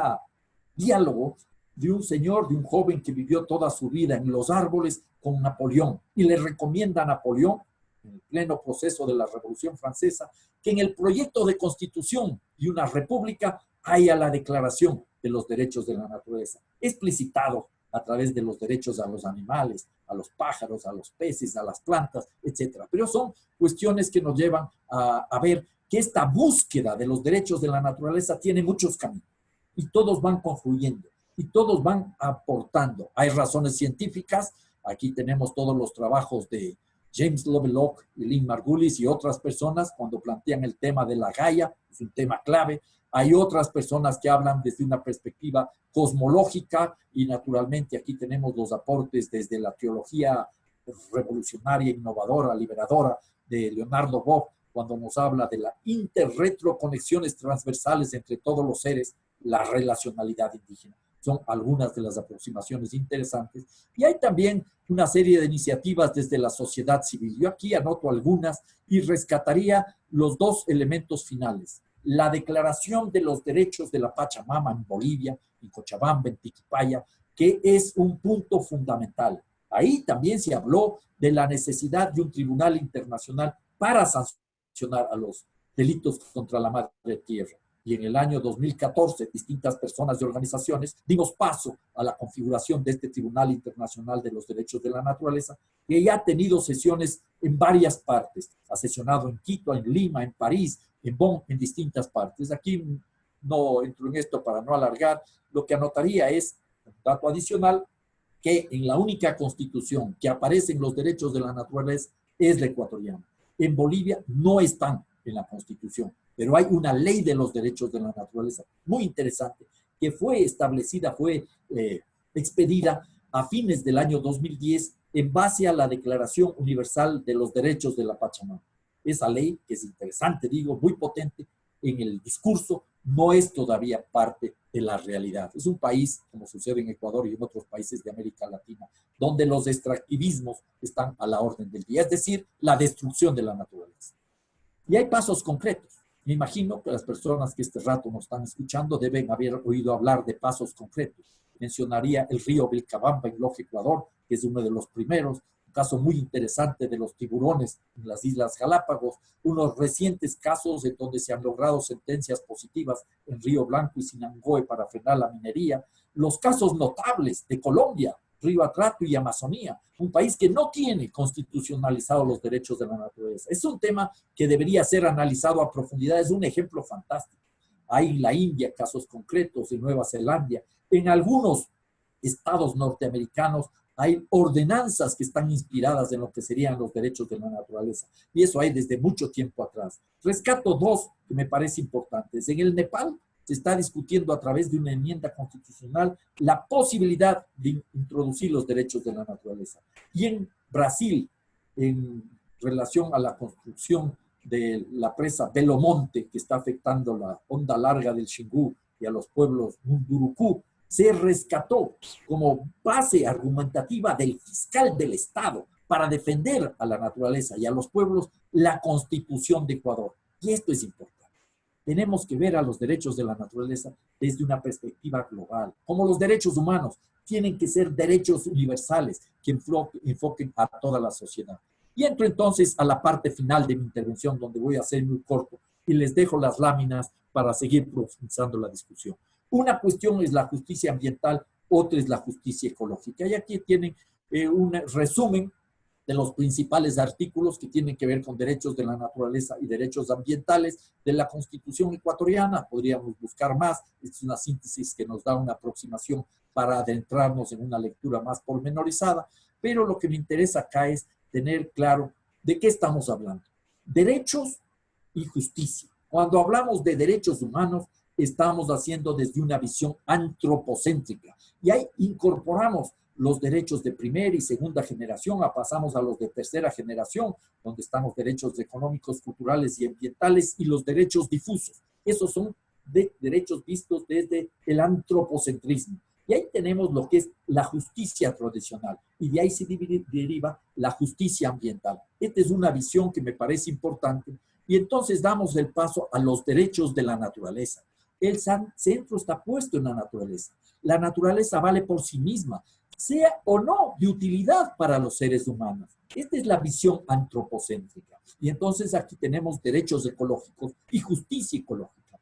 diálogo de un señor, de un joven que vivió toda su vida en los árboles con Napoleón y le recomienda a Napoleón, en el pleno proceso de la Revolución Francesa, que en el proyecto de constitución de una república haya la declaración de los derechos de la naturaleza, explicitado a través de los derechos a los animales, a los pájaros, a los peces, a las plantas, etc. Pero son cuestiones que nos llevan a ver que esta búsqueda de los derechos de la naturaleza tiene muchos caminos y todos van confluyendo y todos van aportando. Hay razones científicas, aquí tenemos todos los trabajos de James Lovelock y Lynn Margulis y otras personas cuando plantean el tema de la Gaia, es un tema clave. Hay otras personas que hablan desde una perspectiva cosmológica y naturalmente aquí tenemos los aportes desde la teología revolucionaria, innovadora, liberadora de Leonardo Boff, cuando nos habla de la interretroconexiones transversales entre todos los seres, la relacionalidad indígena. Son algunas de las aproximaciones interesantes. Y hay también una serie de iniciativas desde la sociedad civil. Yo aquí anoto algunas y rescataría los dos elementos finales. La declaración de los derechos de la Pachamama en Bolivia, en Cochabamba, en Tiquipaya, que es un punto fundamental. Ahí también se habló de la necesidad de un tribunal internacional para sancionar a los delitos contra la madre tierra. Y en el año 2014, distintas personas y organizaciones dimos paso a la configuración de este Tribunal Internacional de los Derechos de la Naturaleza, que ya ha tenido sesiones en varias partes. Ha sesionado en Quito, en Lima, en París, en Bonn, en distintas partes. Aquí no entro en esto para no alargar. Lo que anotaría es, un dato adicional, que en la única constitución que aparecen los derechos de la naturaleza es la ecuatoriana. En Bolivia no están en la constitución, pero hay una ley de los derechos de la naturaleza muy interesante que fue establecida, fue expedida a fines del año 2010 en base a la Declaración Universal de los Derechos de la Pachamama. Esa ley, que es interesante, digo, muy potente en el discurso, no es todavía parte de la realidad. Es un país, como sucede en Ecuador y en otros países de América Latina, donde los extractivismos están a la orden del día, es decir, la destrucción de la naturaleza. Y hay pasos concretos. Me imagino que las personas que este rato nos están escuchando deben haber oído hablar de pasos concretos. Mencionaría el río Vilcabamba en Loja, Ecuador, que es uno de los primeros, un caso muy interesante de los tiburones en las Islas Galápagos, unos recientes casos en donde se han logrado sentencias positivas en Río Blanco y Sinangoe para frenar la minería, los casos notables de Colombia, Río Atrato y Amazonía, un país que no tiene constitucionalizados los derechos de la naturaleza. Es un tema que debería ser analizado a profundidad, es un ejemplo fantástico. Hay en la India casos concretos, en Nueva Zelanda, en algunos estados norteamericanos hay ordenanzas que están inspiradas en lo que serían los derechos de la naturaleza. Y eso hay desde mucho tiempo atrás. Rescato dos que me parecen importantes. En el Nepal se está discutiendo a través de una enmienda constitucional la posibilidad de introducir los derechos de la naturaleza. Y en Brasil, en relación a la construcción de la presa Belo Monte, que está afectando la onda larga del Xingu y a los pueblos Mundurucú, se rescató como base argumentativa del fiscal del Estado para defender a la naturaleza y a los pueblos la Constitución de Ecuador. Y esto es importante. Tenemos que ver a los derechos de la naturaleza desde una perspectiva global. Como los derechos humanos tienen que ser derechos universales que enfoquen a toda la sociedad. Y entro entonces a la parte final de mi intervención, donde voy a ser muy corto y les dejo las láminas para seguir profundizando la discusión. Una cuestión es la justicia ambiental, otra es la justicia ecológica. Y aquí tienen un resumen de los principales artículos que tienen que ver con derechos de la naturaleza y derechos ambientales de la Constitución ecuatoriana. Podríamos buscar más. Es una síntesis que nos da una aproximación para adentrarnos en una lectura más pormenorizada. Pero lo que me interesa acá es tener claro de qué estamos hablando. Derechos y justicia. Cuando hablamos de derechos humanos, estamos haciendo desde una visión antropocéntrica. Y ahí incorporamos los derechos de primera y segunda generación, pasamos a los de tercera generación, donde están los derechos económicos, culturales y ambientales y los derechos difusos. Esos son derechos vistos desde el antropocentrismo. Y ahí tenemos lo que es la justicia tradicional, y de ahí se deriva la justicia ambiental. Esta es una visión que me parece importante, y entonces damos el paso a los derechos de la naturaleza. El centro está puesto en la naturaleza. La naturaleza vale por sí misma, sea o no de utilidad para los seres humanos. Esta es la visión antropocéntrica. Y entonces aquí tenemos derechos ecológicos y justicia ecológica.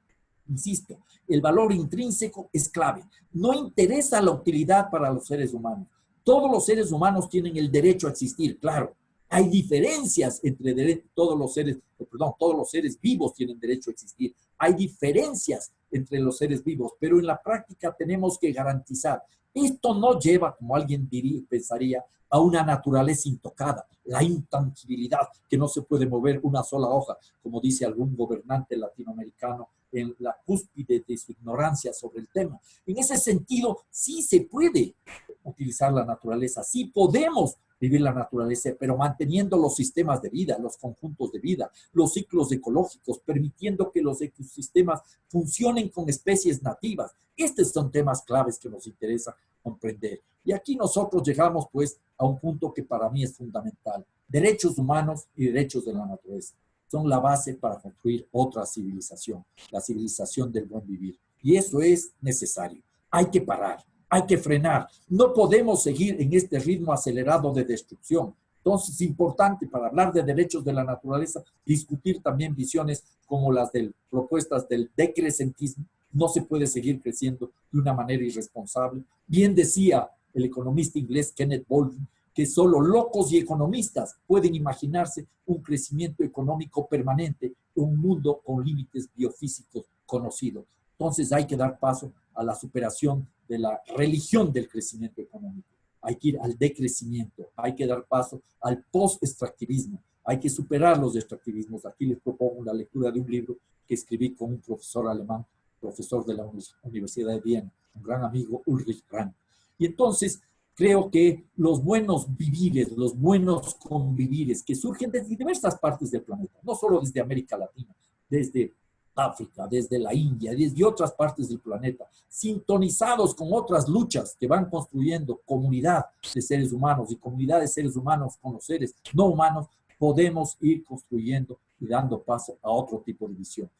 Insisto, el valor intrínseco es clave. No interesa la utilidad para los seres humanos. Todos los seres humanos tienen el derecho a existir, claro. Hay diferencias entre todos los seres vivos tienen derecho a existir. Hay diferencias entre los seres vivos, pero en la práctica tenemos que garantizar. Esto no lleva, como alguien pensaría, a una naturaleza intocada, la intangibilidad, que no se puede mover una sola hoja, como dice algún gobernante latinoamericano en la cúspide de su ignorancia sobre el tema. En ese sentido, sí se puede utilizar la naturaleza, sí podemos vivir la naturaleza, pero manteniendo los sistemas de vida, los conjuntos de vida, los ciclos ecológicos, permitiendo que los ecosistemas funcionen con especies nativas. Estos son temas claves que nos interesa comprender. Y aquí nosotros llegamos pues a un punto que para mí es fundamental. Derechos humanos y derechos de la naturaleza son la base para construir otra civilización, la civilización del buen vivir. Y eso es necesario. Hay que parar, hay que frenar. No podemos seguir en este ritmo acelerado de destrucción. Entonces es importante, para hablar de derechos de la naturaleza, discutir también visiones como las propuestas del decrecentismo. No se puede seguir creciendo de una manera irresponsable. Bien decía el economista inglés Kenneth Baldwin, que solo locos y economistas pueden imaginarse un crecimiento económico permanente en un mundo con límites biofísicos conocidos. Entonces hay que dar paso a la superación de la religión del crecimiento económico. Hay que ir al decrecimiento, hay que dar paso al post-extractivismo, hay que superar los extractivismos. Aquí les propongo la lectura de un libro que escribí con un profesor alemán, profesor de la Universidad de Viena, un gran amigo, Ulrich Rand. Y entonces creo que los buenos vivires, los buenos convivires que surgen desde diversas partes del planeta, no solo desde América Latina, desde África, desde la India, desde otras partes del planeta, sintonizados con otras luchas que van construyendo comunidad de seres humanos y comunidad de seres humanos con los seres no humanos, podemos ir construyendo y dando paso a otro tipo de visión.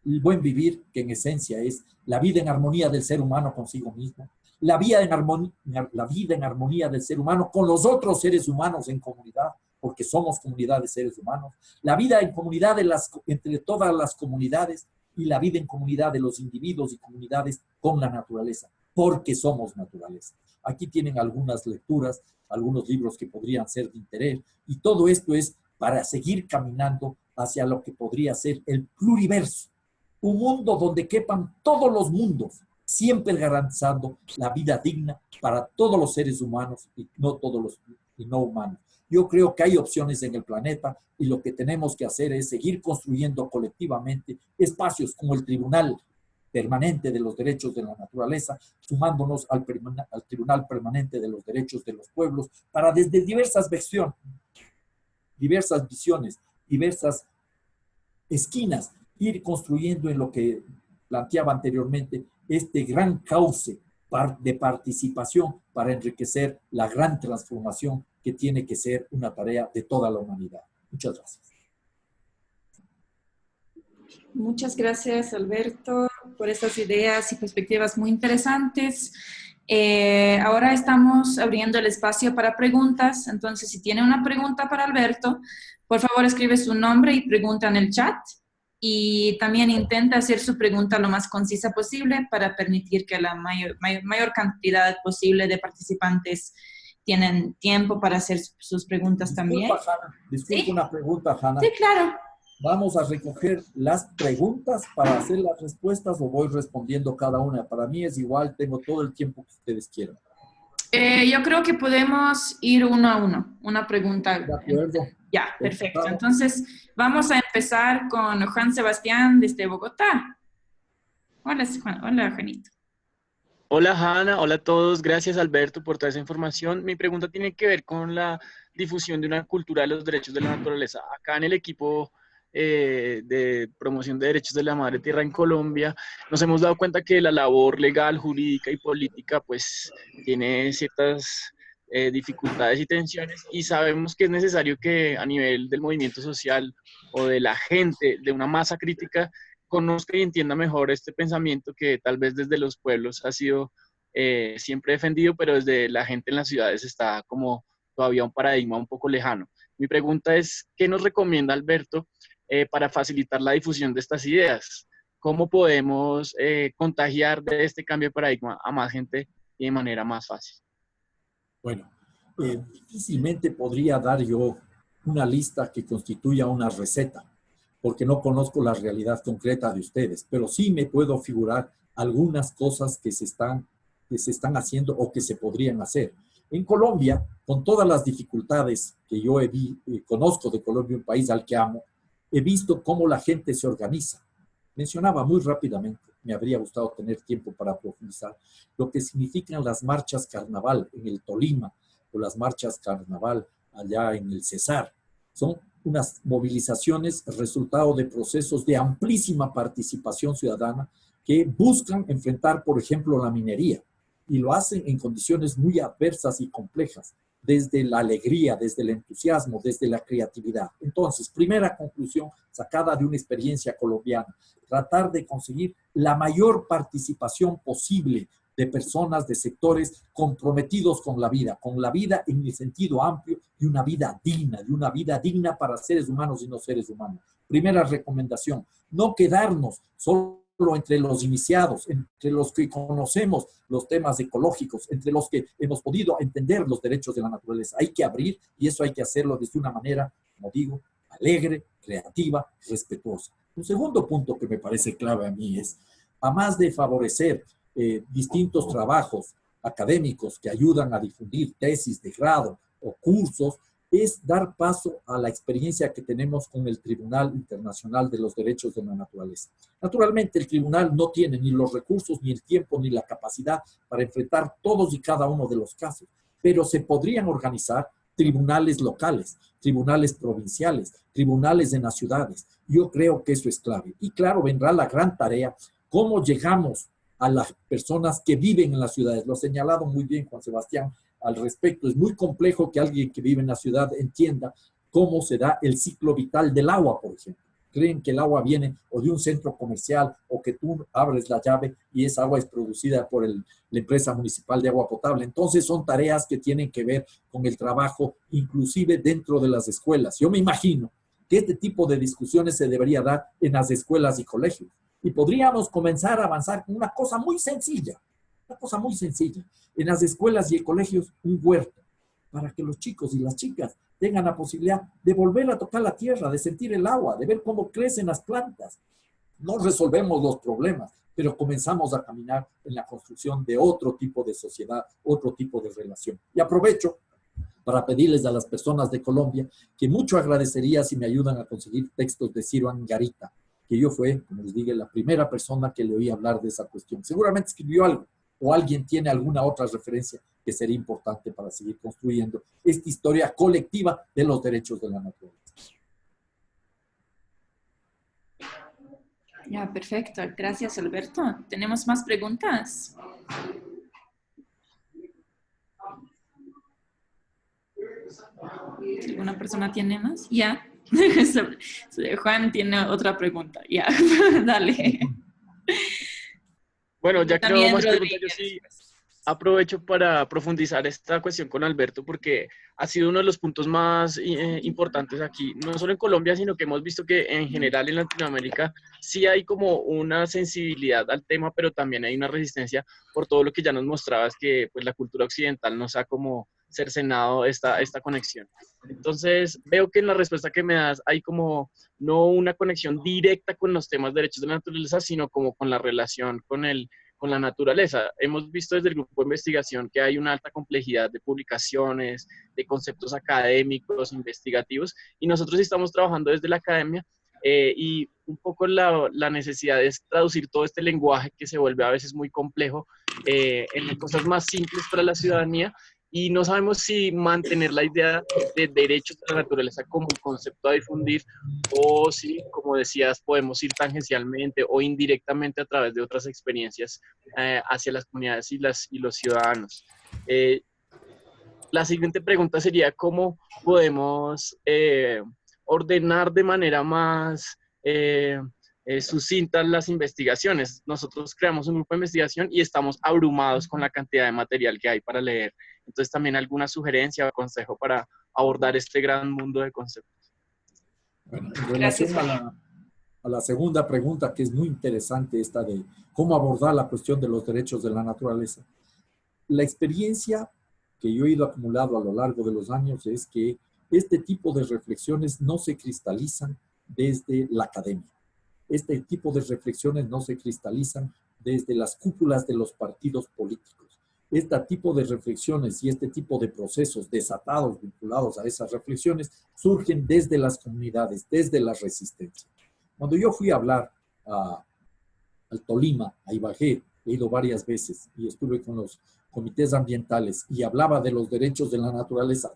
El buen vivir, que en esencia es la vida en armonía del ser humano consigo mismo, la vida en armonía del ser humano con los otros seres humanos en comunidad, porque somos comunidad de seres humanos, la vida en comunidad entre todas las comunidades y la vida en comunidad de los individuos y comunidades con la naturaleza, porque somos naturaleza. Aquí tienen algunas lecturas, algunos libros que podrían ser de interés, y todo esto es para seguir caminando hacia lo que podría ser el pluriverso, un mundo donde quepan todos los mundos, siempre garantizando la vida digna para todos los seres humanos y no humanos. Yo creo que hay opciones en el planeta y lo que tenemos que hacer es seguir construyendo colectivamente espacios como el Tribunal Permanente de los Derechos de la Naturaleza, sumándonos al Tribunal Permanente de los Derechos de los Pueblos, para desde diversas visiones, diversas esquinas, ir construyendo en lo que planteaba anteriormente este gran cauce de participación para enriquecer la gran transformación que tiene que ser una tarea de toda la humanidad. Muchas gracias. Muchas gracias, Alberto, por estas ideas y perspectivas muy interesantes. Ahora estamos abriendo el espacio para preguntas, entonces si tiene una pregunta para Alberto, por favor escribe su nombre y pregunta en el chat. Y también intenta hacer su pregunta lo más concisa posible para permitir que la mayor cantidad posible de participantes tienen tiempo para hacer sus preguntas también. Disculpa, ¿sí? Una pregunta, Hanna. Sí, claro. ¿Vamos a recoger las preguntas para hacer las respuestas o voy respondiendo cada una? Para mí es igual, tengo todo el tiempo que ustedes quieran. Yo creo que podemos ir uno a uno, una pregunta. De acuerdo. Ya, perfecto. Entonces, vamos a empezar con Juan Sebastián desde Bogotá. Hola, Juanito. Hola Hanna, hola a todos, gracias Alberto por toda esa información. Mi pregunta tiene que ver con la difusión de una cultura de los derechos de la naturaleza. Acá en el equipo de promoción de derechos de la madre tierra en Colombia, nos hemos dado cuenta que la labor legal, jurídica y política pues tiene ciertas dificultades y tensiones y sabemos que es necesario que a nivel del movimiento social o de la gente, de una masa crítica, conozca y entienda mejor este pensamiento que tal vez desde los pueblos ha sido siempre defendido, pero desde la gente en las ciudades está como todavía un paradigma un poco lejano. Mi pregunta es, ¿qué nos recomienda Alberto para facilitar la difusión de estas ideas? ¿Cómo podemos contagiar de este cambio de paradigma a más gente y de manera más fácil? Bueno, difícilmente podría dar yo una lista que constituya una receta, porque no conozco la realidad concreta de ustedes, pero sí me puedo figurar algunas cosas que se están haciendo o que se podrían hacer. En Colombia, con todas las dificultades que yo conozco de Colombia, un país al que amo, he visto cómo la gente se organiza. Mencionaba muy rápidamente, me habría gustado tener tiempo para profundizar, lo que significan las marchas carnaval en el Tolima o las marchas carnaval allá en el Cesar. Son unas movilizaciones resultado de procesos de amplísima participación ciudadana que buscan enfrentar, por ejemplo, la minería y lo hacen en condiciones muy adversas y complejas, desde la alegría, desde el entusiasmo, desde la creatividad. Entonces, primera conclusión sacada de una experiencia colombiana, tratar de conseguir la mayor participación posible de personas, de sectores comprometidos con la vida en el sentido amplio de una vida digna para seres humanos y no seres humanos. Primera recomendación, no quedarnos solo entre los iniciados, entre los que conocemos los temas ecológicos, entre los que hemos podido entender los derechos de la naturaleza. Hay que abrir y eso hay que hacerlo desde una manera, como digo, alegre, creativa, respetuosa. Un segundo punto que me parece clave a mí es, a más de favorecer distintos trabajos académicos que ayudan a difundir tesis de grado o cursos, es dar paso a la experiencia que tenemos con el Tribunal Internacional de los Derechos de la Naturaleza. Naturalmente, el tribunal no tiene ni los recursos, ni el tiempo, ni la capacidad para enfrentar todos y cada uno de los casos, pero se podrían organizar tribunales locales, tribunales provinciales, tribunales en las ciudades. Yo creo que eso es clave. Y claro, vendrá la gran tarea, cómo llegamos a las personas que viven en las ciudades. Lo ha señalado muy bien Juan Sebastián al respecto. Es muy complejo que alguien que vive en la ciudad entienda cómo se da el ciclo vital del agua, por ejemplo. Creen que el agua viene o de un centro comercial o que tú abres la llave y esa agua es producida por la empresa municipal de agua potable. Entonces son tareas que tienen que ver con el trabajo inclusive dentro de las escuelas. Yo me imagino que este tipo de discusiones se debería dar en las escuelas y colegios. Y podríamos comenzar a avanzar con una cosa muy sencilla, una cosa muy sencilla. En las escuelas y colegios, un huerto, para que los chicos y las chicas tengan la posibilidad de volver a tocar la tierra, de sentir el agua, de ver cómo crecen las plantas. No resolvemos los problemas, pero comenzamos a caminar en la construcción de otro tipo de sociedad, otro tipo de relación. Y aprovecho para pedirles a las personas de Colombia que mucho agradecería si me ayudan a conseguir textos de Ciro Angarita, que yo fue, como les dije, la primera persona que le oí hablar de esa cuestión. Seguramente escribió algo o alguien tiene alguna otra referencia que sería importante para seguir construyendo esta historia colectiva de los derechos de la naturaleza. Ya, perfecto. Gracias, Alberto. ¿Tenemos más preguntas? ¿Alguna persona tiene más? Ya. Juan tiene otra pregunta. Ya, dale. Bueno, ya que no hubo También más preguntas, yo Rodríguez. sí aprovecho para profundizar esta cuestión con Alberto porque ha sido uno de los puntos más importantes aquí, no solo en Colombia, sino que hemos visto que en general en Latinoamérica sí hay como una sensibilidad al tema, pero también hay una resistencia por todo lo que ya nos mostrabas, que pues la cultura occidental nos ha como cercenado esta conexión. Entonces, veo que en la respuesta que me das hay como no una conexión directa con los temas de derechos de la naturaleza, sino como con la relación con la naturaleza. Hemos visto desde el grupo de investigación que hay una alta complejidad de publicaciones, de conceptos académicos, investigativos, y nosotros estamos trabajando desde la academia y un poco la necesidad de traducir todo este lenguaje que se vuelve a veces muy complejo en cosas más simples para la ciudadanía, y no sabemos si mantener la idea de derechos de la naturaleza como un concepto a difundir, o si, como decías, podemos ir tangencialmente o indirectamente a través de otras experiencias hacia las comunidades y los ciudadanos. La siguiente pregunta sería: ¿cómo podemos ordenar de manera más sucintas las investigaciones? Nosotros creamos un grupo de investigación y estamos abrumados con la cantidad de material que hay para leer. Entonces, también alguna sugerencia o consejo para abordar este gran mundo de conceptos. Bueno, en relación a la segunda pregunta, que es muy interesante, esta de cómo abordar la cuestión de los derechos de la naturaleza. La experiencia que yo he ido acumulando a lo largo de los años es que este tipo de reflexiones no se cristalizan desde la academia. Este tipo de reflexiones no se cristalizan desde las cúpulas de los partidos políticos. Este tipo de reflexiones y este tipo de procesos desatados vinculados a esas reflexiones surgen desde las comunidades, desde la resistencia. Cuando yo fui a hablar al Tolima, a Ibagué, he ido varias veces y estuve con los comités ambientales y hablaba de los derechos de la naturaleza,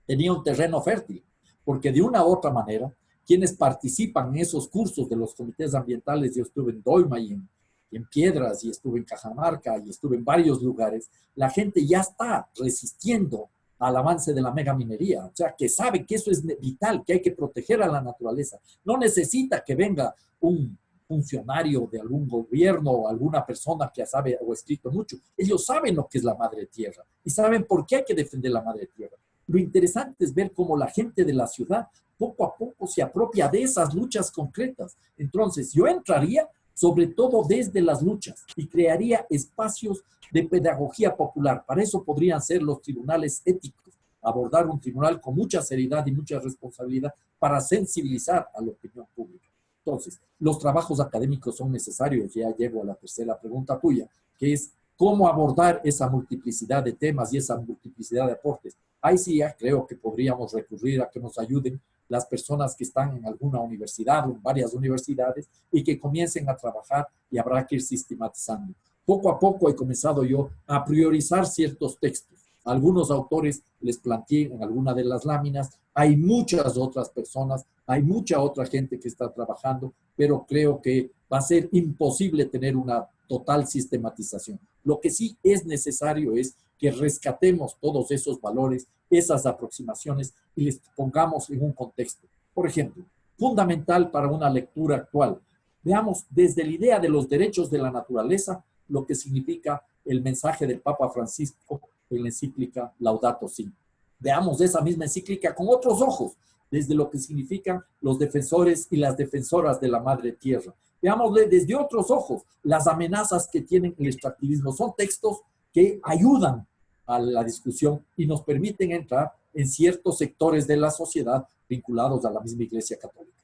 tenía un terreno fértil, porque de una u otra manera, quienes participan en esos cursos de los comités ambientales, yo estuve en Doima y en Piedras, y estuve en Cajamarca, y estuve en varios lugares, la gente ya está resistiendo al avance de la megaminería, o sea, que sabe que eso es vital, que hay que proteger a la naturaleza. No necesita que venga un funcionario de algún gobierno o alguna persona que sabe o ha escrito mucho. Ellos saben lo que es la madre tierra y saben por qué hay que defender la madre tierra. Lo interesante es ver cómo la gente de la ciudad poco a poco se apropia de esas luchas concretas. Entonces, yo entraría sobre todo desde las luchas y crearía espacios de pedagogía popular. Para eso podrían ser los tribunales éticos, abordar un tribunal con mucha seriedad y mucha responsabilidad para sensibilizar a la opinión pública. Entonces, los trabajos académicos son necesarios. Ya llego a la tercera pregunta tuya, que es cómo abordar esa multiplicidad de temas y esa multiplicidad de aportes. Ahí sí ya creo que podríamos recurrir a que nos ayuden las personas que están en alguna universidad o en varias universidades y que comiencen a trabajar, y habrá que ir sistematizando. Poco a poco he comenzado yo a priorizar ciertos textos. Algunos autores les planteé en alguna de las láminas, hay muchas otras personas, hay mucha otra gente que está trabajando, pero creo que va a ser imposible tener una total sistematización. Lo que sí es necesario es que rescatemos todos esos valores, esas aproximaciones y les pongamos en un contexto. Por ejemplo, fundamental para una lectura actual. Veamos desde la idea de los derechos de la naturaleza lo que significa el mensaje del Papa Francisco en la encíclica Laudato Si. Veamos esa misma encíclica con otros ojos, desde lo que significan los defensores y las defensoras de la madre tierra. Veámosle desde otros ojos las amenazas que tienen el extractivismo. Son textos que ayudan a la discusión y nos permiten entrar en ciertos sectores de la sociedad vinculados a la misma Iglesia Católica.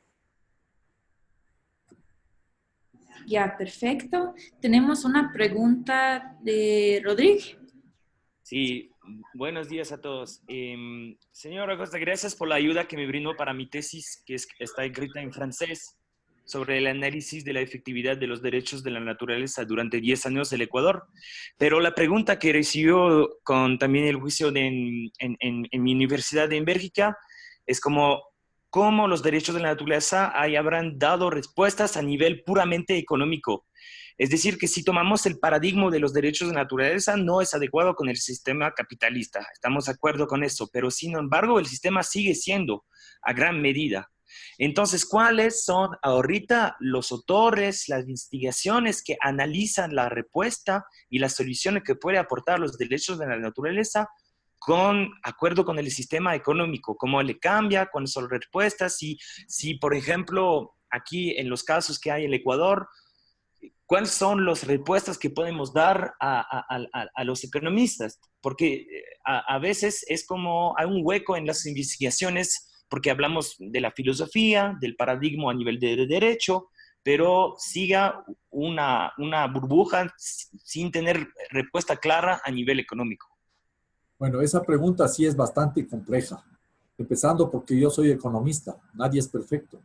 Ya, perfecto. Tenemos una pregunta de Rodrigo. Sí, buenos días a todos. Señor Acosta, gracias por la ayuda que me brindó para mi tesis, que está escrita en francés, sobre el análisis de la efectividad de los derechos de la naturaleza durante 10 años del Ecuador. Pero la pregunta que recibió con también el juicio en mi universidad en Bélgica es cómo los derechos de la naturaleza ahí habrán dado respuestas a nivel puramente económico. Es decir, que si tomamos el paradigma de los derechos de naturaleza, no es adecuado con el sistema capitalista. Estamos de acuerdo con eso, pero sin embargo el sistema sigue siendo a gran medida. Entonces, ¿cuáles son ahorita los autores, las investigaciones que analizan la respuesta y las soluciones que puede aportar los derechos de la naturaleza con acuerdo con el sistema económico? ¿Cómo le cambia? ¿Cuáles son las respuestas? Si, por ejemplo, aquí en los casos que hay en el Ecuador, ¿cuáles son las respuestas que podemos dar a los economistas? Porque a veces es como hay un hueco en las investigaciones porque hablamos de la filosofía, del paradigma a nivel de derecho, pero siga una burbuja sin tener respuesta clara a nivel económico. Bueno, esa pregunta sí es bastante compleja, empezando porque yo soy economista, nadie es perfecto.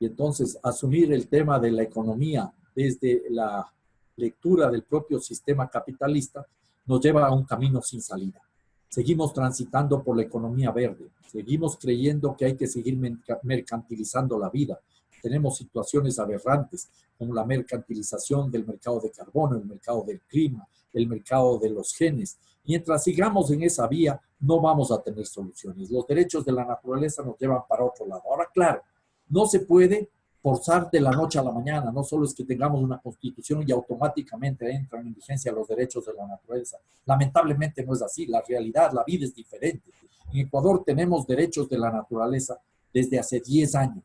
Y entonces asumir el tema de la economía desde la lectura del propio sistema capitalista nos lleva a un camino sin salida. Seguimos transitando por la economía verde, seguimos creyendo que hay que seguir mercantilizando la vida. Tenemos situaciones aberrantes como la mercantilización del mercado de carbono, el mercado del clima, el mercado de los genes. Mientras sigamos en esa vía, no vamos a tener soluciones. Los derechos de la naturaleza nos llevan para otro lado. Ahora, claro, no se puede forzar de la noche a la mañana. No solo es que tengamos una constitución y automáticamente entran en vigencia los derechos de la naturaleza. Lamentablemente no es así. La realidad, la vida es diferente. En Ecuador tenemos derechos de la naturaleza desde hace 10 años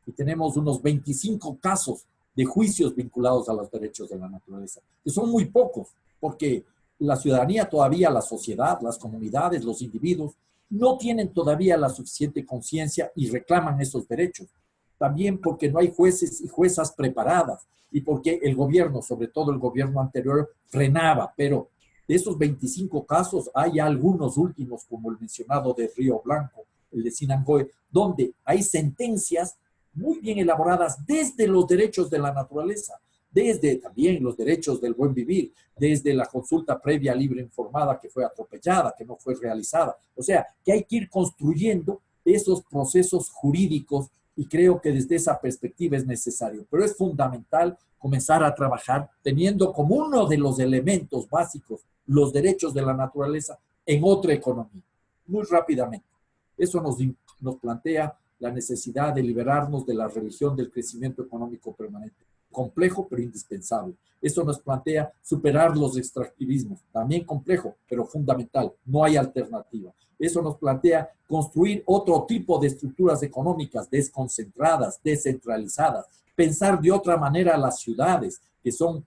y tenemos unos 25 casos de juicios vinculados a los derechos de la naturaleza, que son muy pocos, porque la ciudadanía todavía, la sociedad, las comunidades, los individuos, no tienen todavía la suficiente conciencia y reclaman esos derechos. También porque no hay jueces y juezas preparadas y porque el gobierno, sobre todo el gobierno anterior, frenaba. Pero de esos 25 casos hay algunos últimos, como el mencionado de Río Blanco, el de Sinangoe, donde hay sentencias muy bien elaboradas desde los derechos de la naturaleza, desde también los derechos del buen vivir, desde la consulta previa libre informada que fue atropellada, que no fue realizada. O sea, que hay que ir construyendo esos procesos jurídicos y creo que desde esa perspectiva es necesario. Pero es fundamental comenzar a trabajar teniendo como uno de los elementos básicos los derechos de la naturaleza en otra economía. Muy rápidamente. Eso nos plantea la necesidad de liberarnos de la religión del crecimiento económico permanente. Complejo, pero indispensable. Eso nos plantea superar los extractivismos, también complejo, pero fundamental. No hay alternativa. Eso nos plantea construir otro tipo de estructuras económicas desconcentradas, descentralizadas, pensar de otra manera las ciudades, que son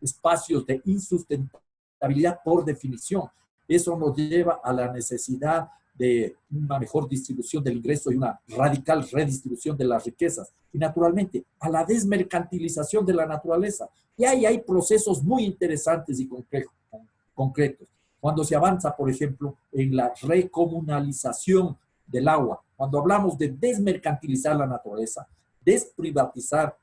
espacios de insustentabilidad por definición. Eso nos lleva a la necesidad de una mejor distribución del ingreso y una radical redistribución de las riquezas. Y naturalmente, a la desmercantilización de la naturaleza. Y ahí hay procesos muy interesantes y concretos. Cuando se avanza, por ejemplo, en la recomunalización del agua, cuando hablamos de desmercantilizar la naturaleza, descomercializar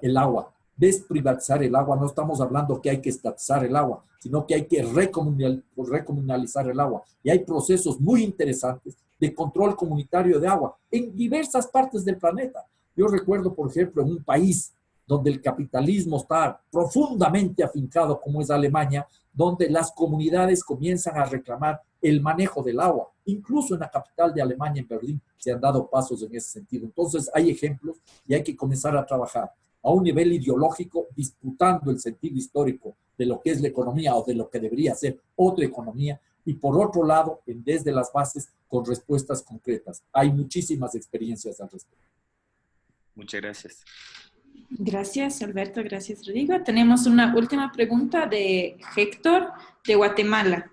el agua, desprivatizar el agua, no estamos hablando que hay que estatizar el agua, sino que hay que recomunalizar el agua. Y hay procesos muy interesantes de control comunitario de agua en diversas partes del planeta. Yo recuerdo, por ejemplo, en un país donde el capitalismo está profundamente afincado, como es Alemania, donde las comunidades comienzan a reclamar el manejo del agua. Incluso en la capital de Alemania, en Berlín, se han dado pasos en ese sentido. Entonces, hay ejemplos y hay que comenzar a trabajar a un nivel ideológico, disputando el sentido histórico de lo que es la economía o de lo que debería ser otra economía, y por otro lado, desde las bases, con respuestas concretas. Hay muchísimas experiencias al respecto. Muchas gracias. Gracias, Alberto. Gracias, Rodrigo. Tenemos una última pregunta de Héctor, de Guatemala.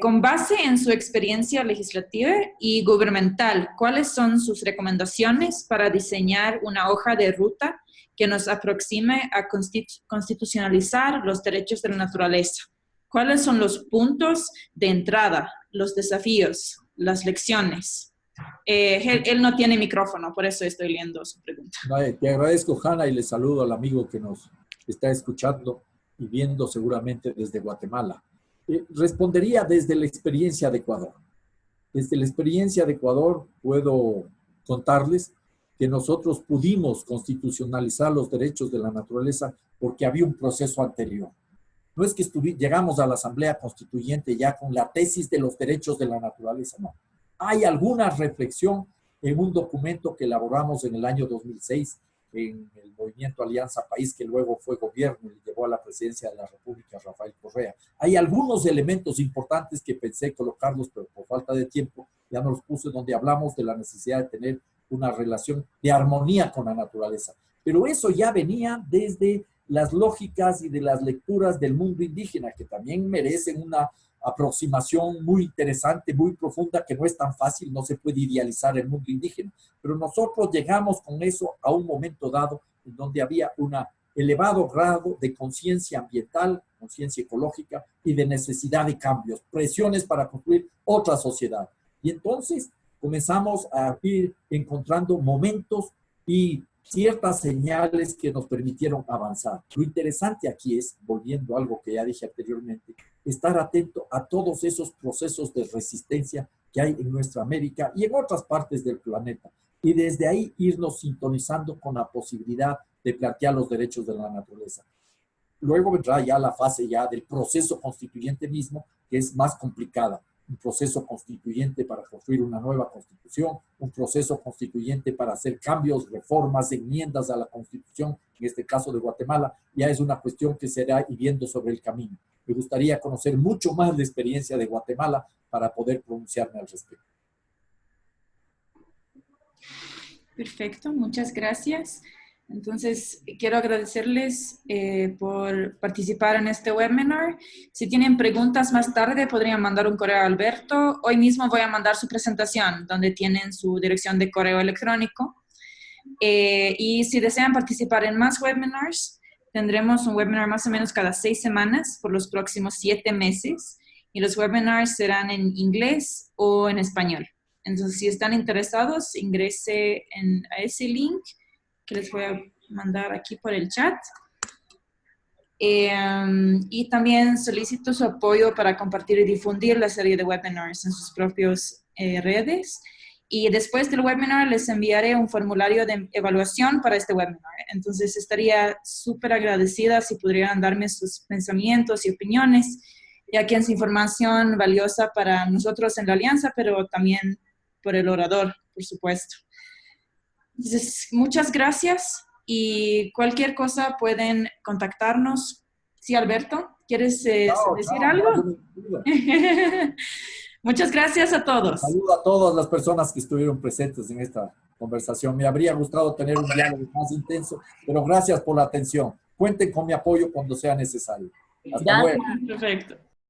Con base en su experiencia legislativa y gubernamental, ¿cuáles son sus recomendaciones para diseñar una hoja de ruta que nos aproxime a constitucionalizar los derechos de la naturaleza? ¿Cuáles son los puntos de entrada, los desafíos, las lecciones? Él no tiene micrófono, por eso estoy leyendo su pregunta. Te agradezco, Hanna, y le saludo al amigo que nos está escuchando y viendo seguramente desde Guatemala. Respondería desde la experiencia de Ecuador. Desde la experiencia de Ecuador puedo contarles que nosotros pudimos constitucionalizar los derechos de la naturaleza porque había un proceso anterior. No es que llegamos a la Asamblea Constituyente ya con la tesis de los derechos de la naturaleza, no. Hay alguna reflexión en un documento que elaboramos en el año 2006 en el movimiento Alianza País, que luego fue gobierno y llevó a la presidencia de la República Rafael Correa. Hay algunos elementos importantes que pensé colocarlos, pero por falta de tiempo ya no los puse, donde hablamos de la necesidad de tener una relación de armonía con la naturaleza. Pero eso ya venía desde las lógicas y de las lecturas del mundo indígena, que también merecen una aproximación muy interesante, muy profunda, que no es tan fácil, no se puede idealizar el mundo indígena. Pero nosotros llegamos con eso a un momento dado en donde había un elevado grado de conciencia ambiental, conciencia ecológica y de necesidad de cambios, presiones para construir otra sociedad. Y entonces comenzamos a ir encontrando momentos y ciertas señales que nos permitieron avanzar. Lo interesante aquí es, volviendo a algo que ya dije anteriormente, estar atento a todos esos procesos de resistencia que hay en nuestra América y en otras partes del planeta. Y desde ahí irnos sintonizando con la posibilidad de plantear los derechos de la naturaleza. Luego vendrá ya la fase ya del proceso constituyente mismo, que es más complicada. Un proceso constituyente para construir una nueva constitución, un proceso constituyente para hacer cambios, reformas, enmiendas a la constitución, en este caso de Guatemala, ya es una cuestión que se irá viendo sobre el camino. Me gustaría conocer mucho más la experiencia de Guatemala para poder pronunciarme al respecto. Perfecto, muchas gracias. Entonces, quiero agradecerles por participar en este webinar. Si tienen preguntas más tarde, podrían mandar un correo a Alberto. Hoy mismo voy a mandar su presentación, donde tienen su dirección de correo electrónico. Y si desean participar en más webinars, tendremos un webinar más o menos cada 6 semanas por los próximos 7 meses. Y los webinars serán en inglés o en español. Entonces, si están interesados, ingrese a ese link que les voy a mandar aquí por el chat. Y también solicito su apoyo para compartir y difundir la serie de webinars en sus propias redes. Y después del webinar les enviaré un formulario de evaluación para este webinar. Entonces estaría súper agradecida si pudieran darme sus pensamientos y opiniones, ya que es información valiosa para nosotros en la Alianza, pero también por el orador, por supuesto. Entonces, muchas gracias y cualquier cosa pueden contactarnos. Sí, Alberto, ¿quieres decir algo? Muchas gracias a todos. Saludo a todas las personas que estuvieron presentes en esta conversación. Me habría gustado tener un diálogo más intenso, pero gracias por la atención. Cuenten con mi apoyo cuando sea necesario. Hasta luego. Perfecto.